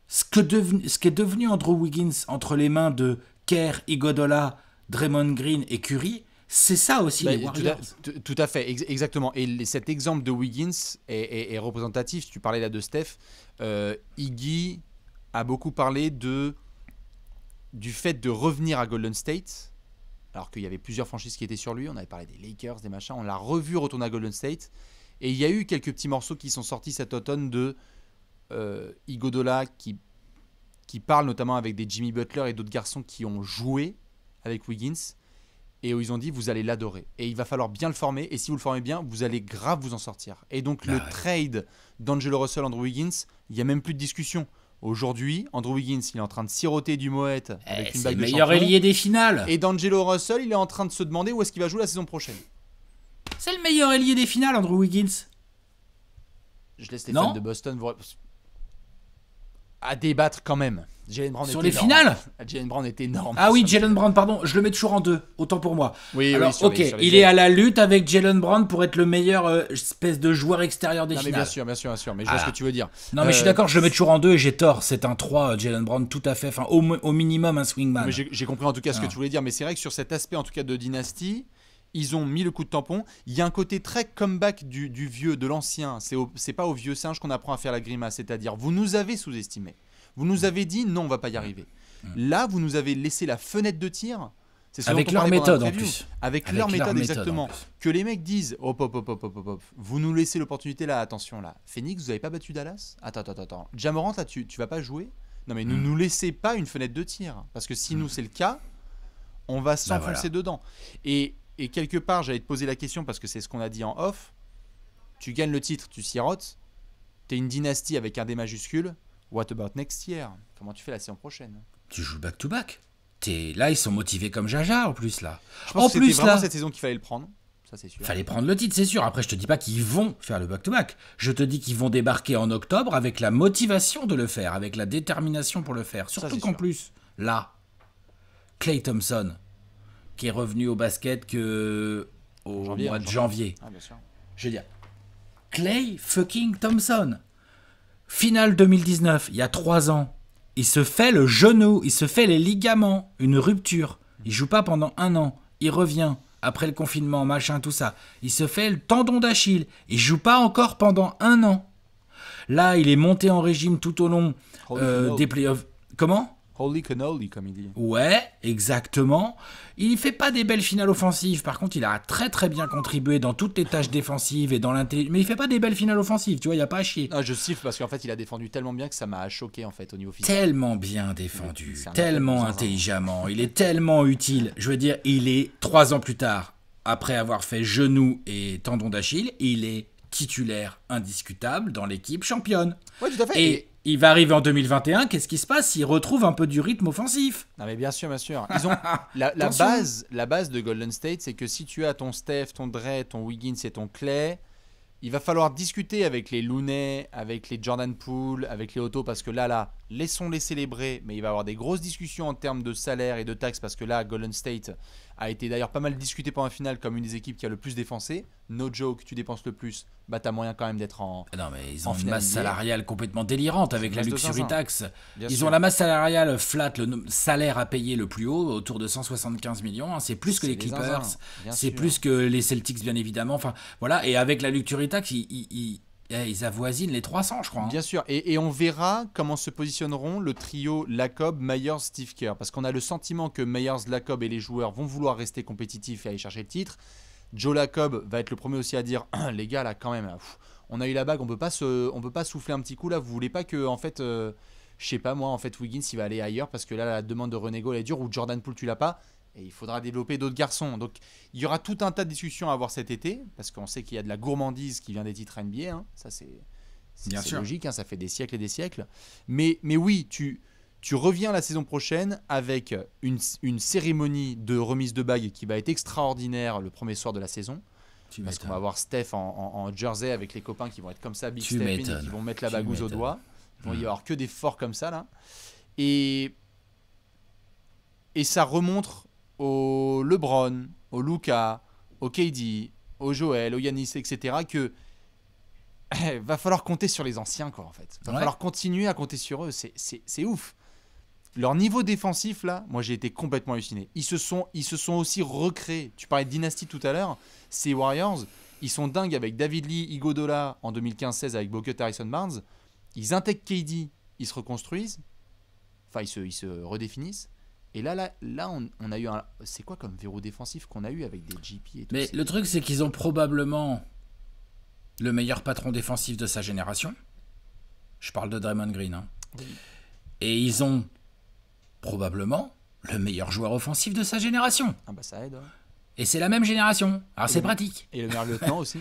ce qu'est devenu Andrew Wiggins entre les mains de Kerr, Iguodala, Draymond Green et Curry, c'est ça aussi les Warriors. Tout à fait, exactement. Et cet exemple de Wiggins est représentatif. Tu parlais là de Steph. Iggy a beaucoup parlé du fait de revenir à Golden State, alors qu'il y avait plusieurs franchises qui étaient sur lui. On avait parlé des Lakers, des machins. On l'a revu retourner à Golden State. Et il y a eu quelques petits morceaux qui sont sortis cet automne de Iguodala qui parle notamment avec des Jimmy Butler et d'autres garçons qui ont joué avec Wiggins et où ils ont dit vous allez l'adorer et il va falloir bien le former et si vous le formez bien vous allez grave vous en sortir. Et donc le trade d'Angelo Russell Andrew Wiggins, il n'y a même plus de discussion. Aujourd'hui, Andrew Wiggins il est en train de siroter du moët avec une bague de champion. C'est le meilleur ailier des finales. Et d'Angelo Russell il est en train de se demander où est-ce qu'il va jouer la saison prochaine. C'est le meilleur ailier des finales Andrew Wiggins. Je laisse les fans de Boston vous... À débattre quand même. Jaylen Brown sur les finales. Jaylen Brown est énorme. Ah oui, Jaylen Brown, pardon, je le mets toujours en 2, autant pour moi. Oui, alors, sur ok, les il est à la lutte avec Jaylen Brown pour être le meilleur espèce de joueur extérieur des non, finales. Mais bien sûr, mais je vois ce que tu veux dire. Non, mais je suis d'accord, je le mets toujours en 2 et j'ai tort. C'est un 3, Jaylen Brown, tout à fait. Enfin, au minimum, un swingman. Mais j'ai compris en tout cas ce que tu voulais dire, mais c'est vrai que sur cet aspect, en tout cas, de dynastie, ils ont mis le coup de tampon. Il y a un côté très comeback du vieux, de l'ancien. C'est pas au vieux singe qu'on apprend à faire la grimace, c'est-à-dire, vous nous avez sous-estimés. Vous nous avez dit, non, on va pas y arriver. Là, vous nous avez laissé la fenêtre de tir. C'est avec leur méthode en plus. Avec leur méthode, exactement. Que les mecs disent, hop, vous nous laissez l'opportunité là, attention là. Phoenix, vous avez pas battu Dallas ? Attends. Ja Morant, là, tu vas pas jouer ? Non, mais ne nous laissez pas une fenêtre de tir. Parce que si nous, c'est le cas, on va s'enfoncer dedans. Et quelque part, j'allais te poser la question, parce que c'est ce qu'on a dit en off. Tu gagnes le titre, tu sirotes. T'es une dynastie avec un D majuscule. What about next year ? Comment tu fais la saison prochaine ? Tu joues back-to-back. Là, ils sont motivés comme Jaja, en plus, là. Je pense que c'était vraiment cette saison qu'il fallait le prendre. Ça, c'est sûr. Fallait prendre le titre, c'est sûr. Après, je te dis pas qu'ils vont faire le back-to-back. Je te dis qu'ils vont débarquer en octobre avec la motivation de le faire, avec la détermination pour le faire. Surtout qu'en plus, là, Klay Thompson, qui est revenu au basket au mois de janvier. Ah, bien sûr. Je veux dire, Klay fucking Thompson. Finale 2019, il y a 3 ans. Il se fait le genou, il se fait les ligaments, une rupture. Il joue pas pendant 1 an. Il revient après le confinement, machin, tout ça. Il se fait le tendon d'Achille. Il joue pas encore pendant 1 an. Là, il est monté en régime tout au long des playoffs. Comment ? Holy cannoli, comme il dit. Ouais, exactement. Il fait pas des belles finales offensives. Par contre, il a très très bien contribué dans toutes les tâches défensives et dans l'intelligence. Mais il fait pas des belles finales offensives, tu vois, il y a pas à chier. Non, je siffle parce qu'en fait, il a défendu tellement bien que ça m'a choqué en fait au niveau physique. Tellement bien défendu, tellement intelligemment, il est tellement utile. Je veux dire, il est 3 ans plus tard, après avoir fait genou et tendon d'Achille, il est titulaire indiscutable dans l'équipe championne. Ouais, tout à fait. Et il va arriver en 2021, qu'est-ce qui se passe ? Il retrouve un peu du rythme offensif. Non mais bien sûr. Ils ont la base de Golden State, c'est que si tu as ton Steph, ton Dre, ton Wiggins et ton Clay, il va falloir discuter avec les Looney, avec les Jordan Poole, avec les Otto, parce que là, laissons-les célébrer, mais il va y avoir des grosses discussions en termes de salaire et de taxes, parce que là, Golden State a été d'ailleurs pas mal discuté pendant la finale comme une des équipes qui a le plus dépensé. No joke, tu dépenses le plus, bah t'as moyen quand même d'être en. Non mais ils ont une masse salariale complètement délirante avec la luxury tax. Ils ont la masse salariale flat, le salaire à payer le plus haut, autour de 175 millions. Hein. C'est plus que les Clippers, c'est plus que les Celtics bien évidemment. Enfin voilà, et avec la luxury tax, ils avoisinent les 300, je crois. Hein. Bien sûr, et on verra comment se positionneront le trio Lacob, Myers, Steve Kerr. Parce qu'on a le sentiment que Myers, Lacob et les joueurs vont vouloir rester compétitifs et aller chercher le titre. Joe Lacob va être le premier aussi à dire les gars, là, quand même, on a eu la bague, on peut pas souffler un petit coup là. Vous voulez pas que, en fait, je sais pas moi, en fait, Wiggins il va aller ailleurs parce que là, la demande de renégo elle est dure, ou Jordan Poole tu l'as pas. Et il faudra développer d'autres garçons. Donc, il y aura tout un tas de discussions à avoir cet été, parce qu'on sait qu'il y a de la gourmandise qui vient des titres NBA. Hein. Ça, c'est logique, hein, ça fait des siècles et des siècles. Mais oui, tu reviens la saison prochaine avec une cérémonie de remise de bague qui va être extraordinaire le premier soir de la saison. Parce qu'on va avoir Steph en jersey avec les copains qui vont être comme ça, Big Steph, et qui vont mettre la bagouze au doigt. Il va y avoir que des forts comme ça, là. Et ça remonte au LeBron, au Luka, au KD, au Joel, au Giannis, etc. que va falloir compter sur les anciens, quoi, en fait. Va falloir continuer à compter sur eux. C'est ouf. Leur niveau défensif, là, moi, j'ai été complètement halluciné. Ils se sont aussi recréés. Tu parlais de dynastie tout à l'heure. Ces Warriors, ils sont dingues avec David Lee, Iguodala en 2015-16 avec Bogut, Harrison Barnes. Ils intègrent KD, ils se reconstruisent. Enfin, ils se redéfinissent. Et là on a eu un... C'est quoi comme verrou défensif qu'on a eu avec des GP et tout. Mais le truc, c'est qu'ils ont probablement le meilleur patron défensif de sa génération. Je parle de Draymond Green. Hein. Oui. Et ils ont probablement le meilleur joueur offensif de sa génération. Ah bah ça aide. Ouais. Et c'est la même génération. Alors c'est pratique. Et le meilleur lieutenant aussi.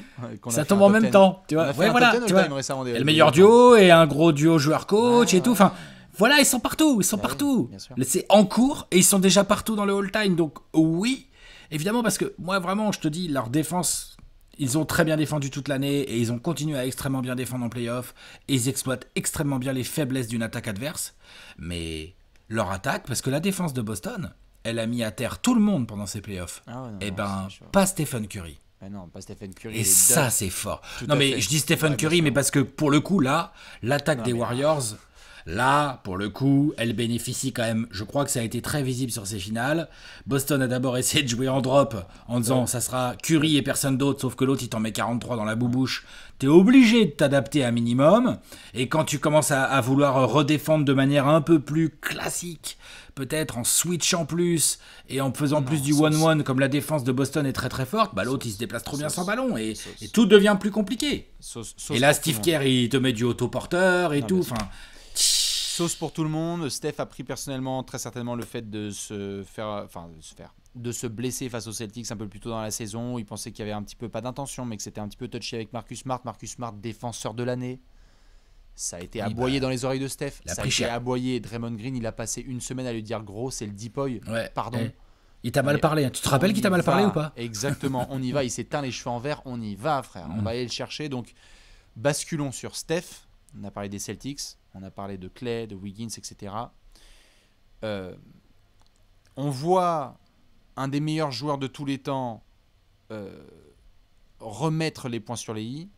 Ça tombe en même temps. Tu vois. Ouais, voilà. Tu vois. Et le meilleur duo et un gros duo joueur-coach et tout. Enfin... Voilà, ils sont partout, partout. C'est en cours et ils sont déjà partout dans le all-time. Donc oui, évidemment, parce que moi vraiment, je te dis, leur défense, Ils ont très bien défendu toute l'année et ils ont continué à extrêmement bien défendre en playoff. Et ils exploitent extrêmement bien les faiblesses d'une attaque adverse. Mais leur attaque, parce que la défense de Boston, elle a mis à terre tout le monde pendant ces playoffs. Et ben, pas Stephen Curry. Non, pas Stephen Curry. Et ça, c'est fort. Non, mais je dis Stephen Curry, mais parce que pour le coup, là, l'attaque des Warriors... Là, pour le coup, elle bénéficie quand même. Je crois que ça a été très visible sur ces finales. Boston a d'abord essayé de jouer en drop en disant ça sera Curry et personne d'autre, sauf que l'autre il t'en met 43 dans la boubouche. T'es obligé de t'adapter un minimum. Et quand tu commences à vouloir redéfendre de manière un peu plus classique, peut-être en switchant plus et en faisant plus du 1-1 comme la défense de Boston est très très forte, bah l'autre il se déplace trop bien sans ballon et tout devient plus compliqué. Et là, Steve Kerr il te met du autoporteur et tout. Enfin. Sauce pour tout le monde. Steph a pris personnellement très certainement le fait de se blesser face aux Celtics un peu plus tôt dans la saison. Il pensait qu'il y avait un petit peu pas d'intention, mais que c'était un petit peu touché avec Marcus Smart. Marcus Smart, défenseur de l'année. Ça a été aboyé dans les oreilles de Steph. Ça a été aboyé. Draymond Green, il a passé une semaine à lui dire gros, c'est le Deepoy. Pardon. Il t'a mal parlé. Tu te rappelles qu'il t'a mal parlé ou pas? Exactement. On y va. Il s'est teint les cheveux en vert. On y va, frère. On va aller le chercher. Donc, basculons sur Steph. On a parlé des Celtics. On a parlé de Clay, de Wiggins, etc. On voit un des meilleurs joueurs de tous les temps remettre les points sur les i,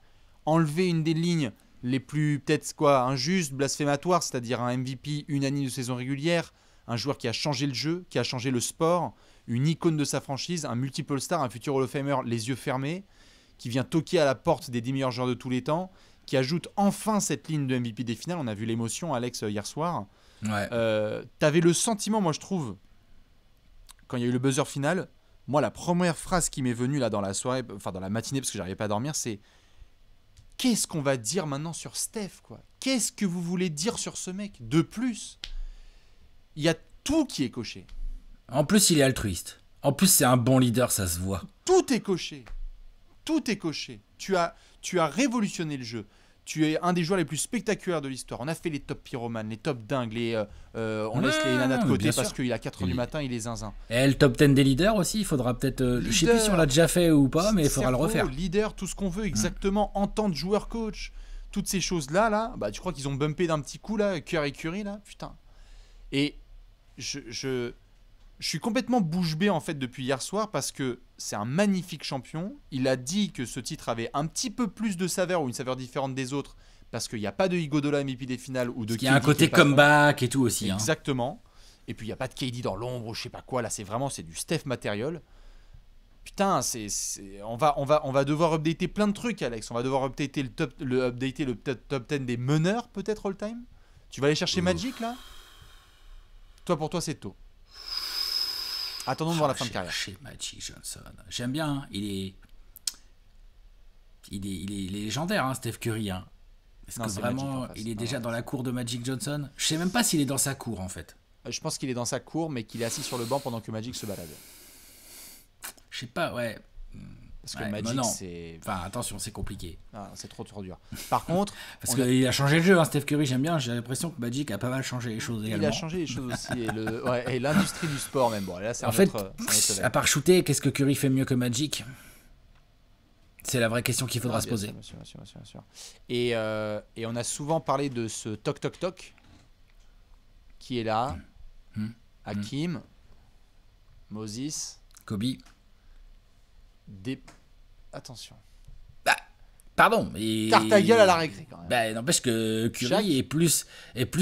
enlever une des lignes les plus peut-être injustes, blasphématoires, c'est-à-dire un MVP unanime de saison régulière, un joueur qui a changé le jeu, qui a changé le sport, une icône de sa franchise, un multiple star, un futur Hall of Famer les yeux fermés, qui vient toquer à la porte des 10 meilleurs joueurs de tous les temps, qui ajoute enfin cette ligne de MVP des finales. On a vu l'émotion, Alex, hier soir. T'avais le sentiment, moi je trouve, quand il y a eu le buzzer final, moi la première phrase qui m'est venue là dans la soirée, enfin dans la matinée parce que j'arrivais pas à dormir, c'est qu'est-ce qu'on va dire maintenant sur Steph, quoi? Qu'est-ce que vous voulez dire sur ce mec? De plus, il y a tout qui est coché. En plus, il est altruiste. En plus, c'est un bon leader, ça se voit. Tout est coché. Tout est coché. Tu as révolutionné le jeu. Tu es un des joueurs les plus spectaculaires de l'histoire. On a fait les top pyromanes, les top dingues, on laisse les nanas de côté parce qu'il est à 4h du matin, il est zinzin. Et le top 10 des leaders aussi, il faudra peut-être... je sais plus si on l'a déjà fait ou pas, mais il faudra le refaire. Leader, tout ce qu'on veut, exactement, entente joueur-coach. Toutes ces choses-là, bah, tu crois qu'ils ont bumpé d'un petit coup, là, Curry et Curry, là, putain. Et je suis complètement bouche bée en fait depuis hier soir parce que c'est un magnifique champion. Il a dit que ce titre avait un petit peu plus de saveur ou une saveur différente des autres parce qu'il n'y a pas de Iguodala MVP des finales ou de KD. Il y a un côté comeback et tout aussi. Exactement. Et puis il n'y a pas de KD dans l'ombre ou je sais pas quoi. Là c'est du Steph matériel. Putain, on va devoir updater plein de trucs, Alex. On va devoir updater le top 10 des meneurs peut-être all time. Tu vas aller chercher Magic là? Pour toi c'est tôt. Attendons de voir la fin de carrière. Chez Magic Johnson. J'aime bien. Hein. Il est légendaire, hein, Steph Curry. Hein. Est-ce que vraiment, il est déjà dans la cour de Magic Johnson? Je sais même pas s'il est dans sa cour, en fait. Je pense qu'il est dans sa cour, mais qu'il est assis sur le banc pendant que Magic se balade. Je sais pas, ouais. Parce que Magic, c'est... Enfin, attention, c'est compliqué. C'est trop dur. Par contre... Parce qu'il a changé le jeu, hein, Steph Curry, j'aime bien. J'ai l'impression que Magic a pas mal changé les choses également. Il a changé les choses aussi. Et l'industrie du sport, même. Bon, là, c'est en fait, à part shooter, qu'est-ce que Curry fait mieux que Magic? C'est la vraie question qu'il faudra se poser. Bien sûr. Et on a souvent parlé de ce toc-toc-toc qui est là. Hakim, Moses, Kobe. Attention. Bah, pardon, mais... Tarte ta gueule à la récré quand même. Bah, n'empêche que Curry est plus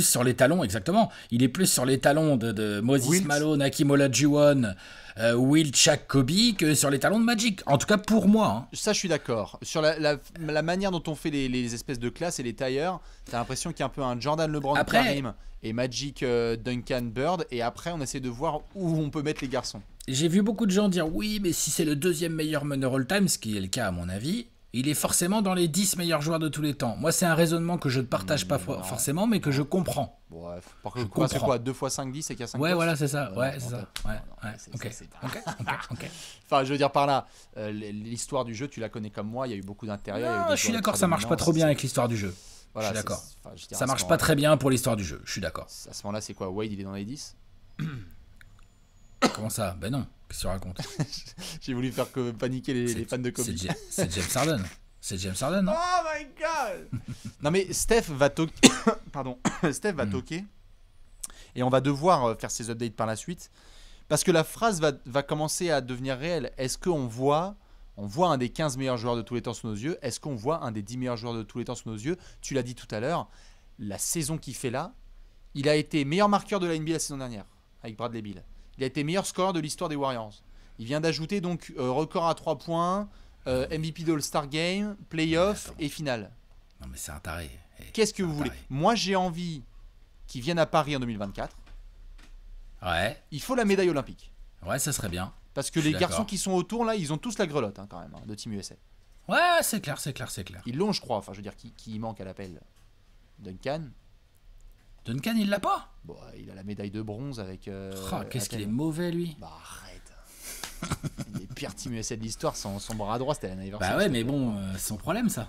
sur les talons, exactement. Il est plus sur les talons de Moses Malone, Hakim Olajuwon, Wilt, Shaq, Kobe que sur les talons de Magic. En tout cas pour moi. Hein. Ça, je suis d'accord. Sur la manière dont on fait les espèces de classes et les tailleurs, t'as l'impression qu'il y a un peu un Jordan, LeBron, Karim et Magic, Duncan, Bird. Et après, on essaie de voir où on peut mettre les garçons. J'ai vu beaucoup de gens dire oui, mais si c'est le deuxième meilleur meneur all-time, ce qui est le cas à mon avis, il est forcément dans les 10 meilleurs joueurs de tous les temps. Moi, c'est un raisonnement que je ne partage pas forcément, mais que je comprends. Bref, je comprends. C'est quoi 2 x 5, 10 et qu'il y a 5 Ouais, voilà, c'est ça. Ouais, c'est ça. Ok. Enfin, je veux dire par là, l'histoire du jeu, tu la connais comme moi, il y a eu beaucoup d'intérieur. Je suis d'accord, ça marche pas trop bien avec l'histoire du jeu. Voilà, je suis d'accord. Ça marche pas très bien pour l'histoire du jeu, je suis d'accord. À ce moment-là, c'est quoi? Wade, il est dans les 10? Comment ça? Ben non. Qu'est-ce que tu racontes? J'ai voulu faire paniquer les fans de Kobe. C'est James Harden. C'est James Harden, non? Oh my god. Non mais Steph va toquer. Pardon. Steph va toquer. Et on va devoir faire ces updates par la suite. Parce que la phrase va commencer à devenir réelle. Est-ce qu'on voit un des 15 meilleurs joueurs de tous les temps sous nos yeux? Est-ce qu'on voit un des 10 meilleurs joueurs de tous les temps sous nos yeux? Tu l'as dit tout à l'heure, la saison qu'il fait là, il a été meilleur marqueur de la NBA la saison dernière, avec Bradley Beal. Il a été meilleur scoreur de l'histoire des Warriors. Il vient d'ajouter donc record à 3 points, MVP de All-Star Game, playoff et finale. Non mais c'est un taré. Qu'est-ce que vous voulez? Moi j'ai envie qu'il vienne à Paris en 2024. Ouais. Il faut la médaille olympique. Ouais, ça serait bien. Parce que les garçons qui sont autour là, ils ont tous la grelotte hein, quand même, de Team USA. Ouais, c'est clair. Ils l'ont, je crois. Enfin, je veux dire, qui manque à l'appel? Duncan. Duncan, il l'a pas? Bon, il a la médaille de bronze avec. Qu'est-ce qu'il est mauvais, lui. Bah, arrête. Les pires Team USA de l'histoire, son bras droit, c'était l'anniversaire. Bah ouais, mais bon, c'est son problème, ça.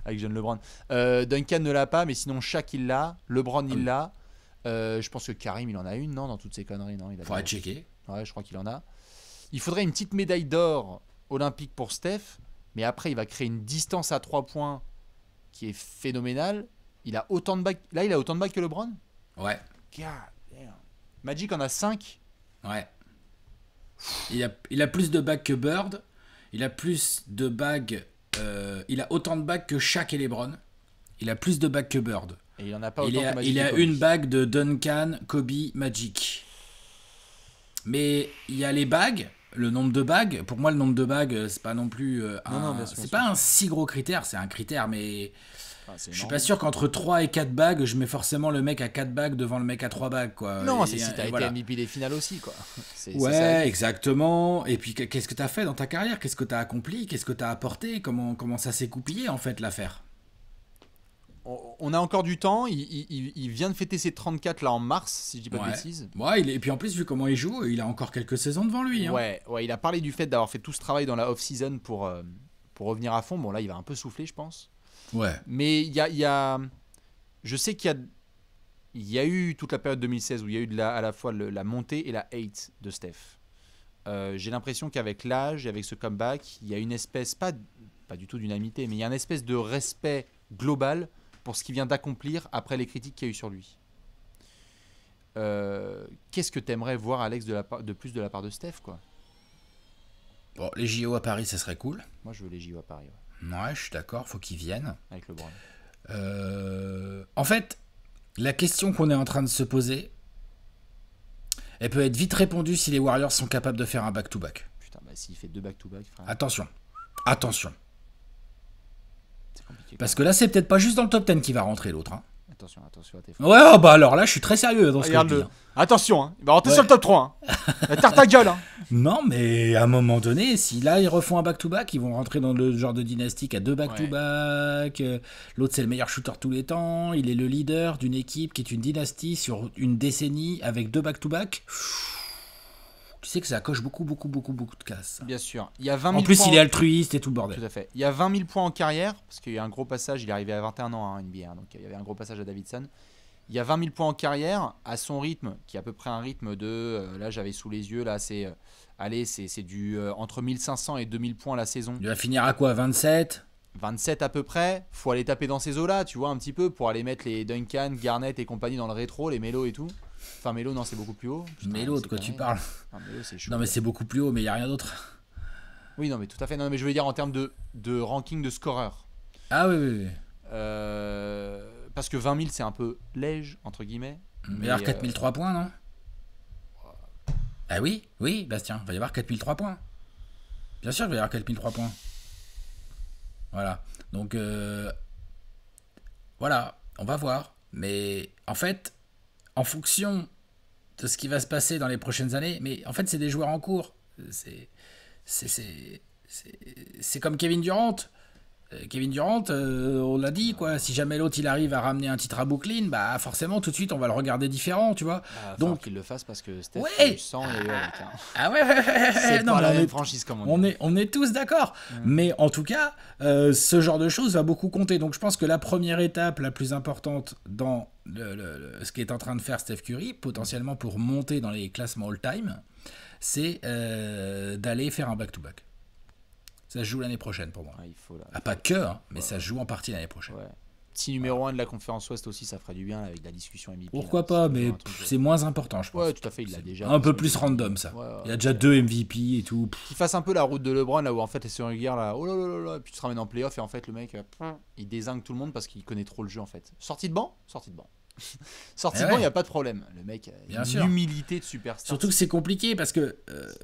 Avec John LeBron. Duncan ne l'a pas, mais sinon, Shaq, il l'a. LeBron, il l'a. Je pense que Karim, il en a une, non? Dans toutes ces conneries, non? Faudrait checker. Ouais, je crois qu'il en a. Il faudrait une petite médaille d'or olympique pour Steph, mais après, il va créer une distance à 3 points qui est phénoménale. Il a autant de bacs. Là, il a autant de bacs que LeBron? Ouais. God damn. Magic en a 5. Ouais. Il a plus de bagues que Bird. Il a plus de bagues. Il a autant de bagues que Shaq et LeBron. Il a plus de bagues que Bird. Et il en a pas autant que Magic. Il a une bague de Duncan, Kobe, Magic. Mais il y a les bagues. Le nombre de bagues, pour moi, le nombre de bagues, c'est pas non plus c'est pas un si gros critère, c'est un critère, mais je suis pas sûr qu'entre 3 et 4 bagues, je mets forcément le mec à 4 bagues devant le mec à 3 bagues, quoi. Non, c'est si t'as été MVP des finales aussi, quoi. Ouais, ça. Exactement. Et puis, qu'est-ce que t'as fait dans ta carrière? Qu'est-ce que t'as accompli? Qu'est-ce que t'as apporté? Comment ça s'est coupillé, en fait, l'affaire? On a encore du temps. Il vient de fêter ses 34 là en mars, si je dis pas de bêtises. Ouais, et puis en plus, vu comment il joue, il a encore quelques saisons devant lui. Hein. Ouais, il a parlé du fait d'avoir fait tout ce travail dans la off-season pour revenir à fond. Bon, là, il va un peu souffler, je pense. Ouais. Mais il y a je sais qu'il y a eu toute la période 2016 où il y a eu à la fois la montée et la hate de Steph. J'ai l'impression qu'avec l'âge et avec ce comeback, il y a une espèce, pas du tout d'unanimité, mais il y a une espèce de respect global pour ce qu'il vient d'accomplir après les critiques qu'il y a eu sur lui. Qu'est-ce que tu aimerais voir, Alex, de plus de la part de Steph, quoi? Bon, les JO à Paris, ça serait cool. Moi, je veux les JO à Paris. Ouais, je suis d'accord, faut qu'ils viennent. Avec LeBron. En fait, la question qu'on est en train de se poser, elle peut être vite répondue si les Warriors sont capables de faire un back-to-back. Putain, bah s'il fait 2 back-to-back, frère. Attention. C'est compliqué. Parce que là, c'est peut-être pas juste dans le top 10 qui va rentrer l'autre. Hein. Attention à tes Ouais, oh, bah alors là, je suis très sérieux dans ce que je dis. Hein. Attention, hein. Il va rentrer sur le top 3. Hein. Tarte ta gueule. Hein. Non, mais à un moment donné, si là, ils refont un back-to-back, ils vont rentrer dans le genre de dynastique à 2 back-to-back. L'autre, c'est le meilleur shooter de tous les temps. Il est le leader d'une équipe qui est une dynastie sur une décennie avec 2 back-to-back. Tu sais que ça coche beaucoup de cases. Ça. Bien sûr. Il y a 20 000 en plus, points il est altruiste et tout le bordel. Tout à fait. Il y a 20 000 points en carrière, parce qu'il y a un gros passage, il est arrivé à 21 ans en NBA, donc il y avait un gros passage à Davidson. Il y a 20 000 points en carrière, à son rythme, qui est à peu près un rythme de... là, j'avais sous les yeux, là, c'est du entre 1500 et 2000 points la saison. Il va finir à quoi, 27 27 à peu près. Faut aller taper dans ces eaux-là, tu vois, un petit peu, pour aller mettre les Duncan, Garnett et compagnie dans le rétro, les Melo et tout. Enfin, Melo, non, c'est beaucoup plus haut. Melo, de quoi tu parles? Melo, c'est chaud. Non, mais c'est beaucoup plus haut, mais il n'y a rien d'autre. Oui, non, mais tout à fait. Non, mais je veux dire en termes de ranking de scoreur. Ah oui. Parce que 20 000, c'est un peu léger, entre guillemets. Il va y avoir 4003 points, non? Ah oui, Bastien, il va y avoir 4003 points. Bien sûr qu'il va y avoir 4003 points. Voilà. Donc, voilà, on va voir. Mais en fait, en fonction de ce qui va se passer dans les prochaines années, mais en fait, c'est des joueurs en cours. C'est comme Kevin Durant. Kevin Durant, on l'a dit, quoi. Si jamais l'autre il arrive à ramener un titre à Brooklyn, bah forcément tout de suite on va le regarder différent, tu vois. Donc qu'il le fasse parce que Steph, ouais, sang et avec, hein. Ah ouais, c'est pas la même franchise comme on est tous d'accord. Mais en tout cas, ce genre de choses va beaucoup compter. Donc je pense que la première étape la plus importante dans ce qui est en train de faire Steph Curry, potentiellement pour monter dans les classements all-time, c'est d'aller faire un back-to-back. Ça se joue l'année prochaine pour moi. Il faut là. Pas que, hein, mais ça se joue en partie l'année prochaine. Ouais. Petit numéro 1 de la conférence Ouest aussi, ça ferait du bien là, avec la discussion MVP. Pourquoi pas, mais c'est moins important, je pense. Ouais, tout à fait, il l'a déjà. Un peu plus random, ça. Il y a déjà 2 MVP et tout. Qu'il fasse un peu la route de LeBron, là où en fait, c'est une guerre, là, oh là là là, et puis tu te ramènes en playoff, et en fait, le mec, il dézingue tout le monde parce qu'il connaît trop le jeu, en fait. Sortie de banc. Sortie de banc, il n'y a pas de problème. Le mec a une humilité de superstar. Surtout que c'est compliqué parce que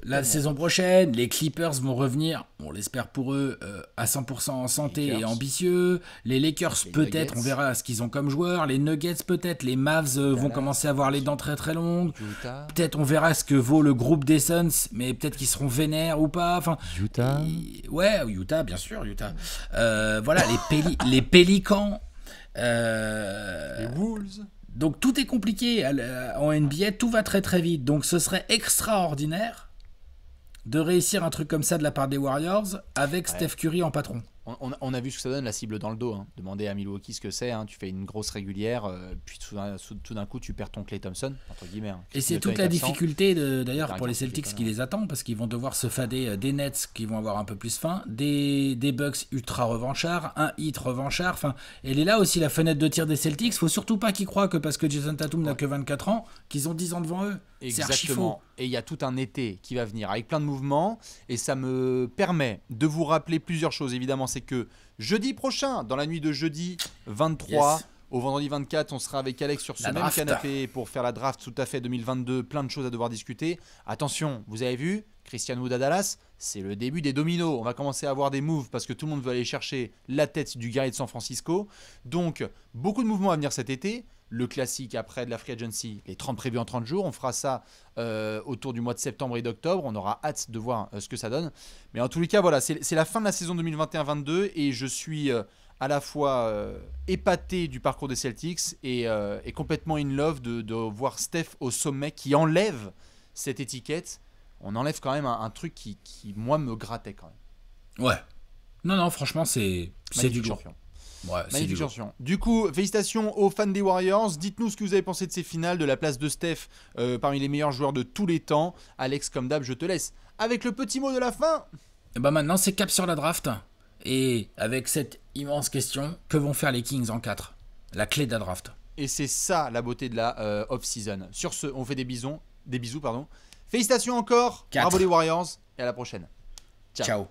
la saison prochaine, les Clippers vont revenir, on l'espère pour eux, à 100% en santé et ambitieux. Les Lakers, peut-être, on verra ce qu'ils ont comme joueurs. Les Nuggets, peut-être. Les Mavs vont commencer à avoir les dents très très longues. Peut-être on verra ce que vaut le groupe des Suns, mais peut-être qu'ils seront vénères ou pas. Enfin, Utah. Ouais, Utah, bien sûr, Utah. Voilà, les Pélicans. Les Wolves. Donc tout est compliqué en NBA, tout va très très vite. Donc ce serait extraordinaire de réussir un truc comme ça de la part des Warriors avec Steph Curry en patron. On a vu ce que ça donne, la cible dans le dos. Hein. Demander à Milwaukee ce que c'est. Hein. Tu fais une grosse régulière, puis tout d'un coup, tu perds ton Klay Thompson, entre guillemets. Hein. Et c'est toute la difficulté, d'ailleurs, pour les Celtics qui les attendent, parce qu'ils vont devoir se fader des Nets qui vont avoir un peu plus faim, des Bucks ultra revanchards, un Heat revanchard. Enfin, elle est là aussi la fenêtre de tir des Celtics. Faut surtout pas qu'ils croient que parce que Jason Tatum n'a que 24 ans, qu'ils ont 10 ans devant eux. Exactement. Et il y a tout un été qui va venir avec plein de mouvements. Et ça me permet de vous rappeler plusieurs choses. Évidemment, c'est que jeudi prochain, dans la nuit de jeudi 23 au vendredi 24, on sera avec Alex sur ce même canapé pour faire la draft tout à fait 2022. Plein de choses à devoir discuter. Attention, vous avez vu, Christian Wood à Dallas, c'est le début des dominos. On va commencer à avoir des moves parce que tout le monde veut aller chercher la tête du guerrier de San Francisco. Donc, beaucoup de mouvements à venir cet été. Le classique après de la free agency, les 30 prévus en 30 jours. On fera ça autour du mois de septembre et d'octobre. On aura hâte de voir ce que ça donne. Mais en tous les cas, voilà, c'est la fin de la saison 2021-22 et je suis à la fois épaté du parcours des Celtics et complètement in love de voir Steph au sommet qui enlève cette étiquette. On enlève quand même un truc qui, moi, me grattait quand même. Ouais. Non, franchement, c'est du champion. Ouais, magnifique champion. Du coup, félicitations aux fans des Warriors. Dites-nous ce que vous avez pensé de ces finales, de la place de Steph parmi les meilleurs joueurs de tous les temps. Alex, comme d'hab, je te laisse avec le petit mot de la fin. Et bah maintenant, c'est cap sur la draft. Et avec cette immense question, que vont faire les Kings en 4 ? La clé de la draft. Et c'est ça la beauté de la off-season. Sur ce, on fait des bisous. Félicitations encore. 4. Bravo les Warriors. Et à la prochaine. Ciao.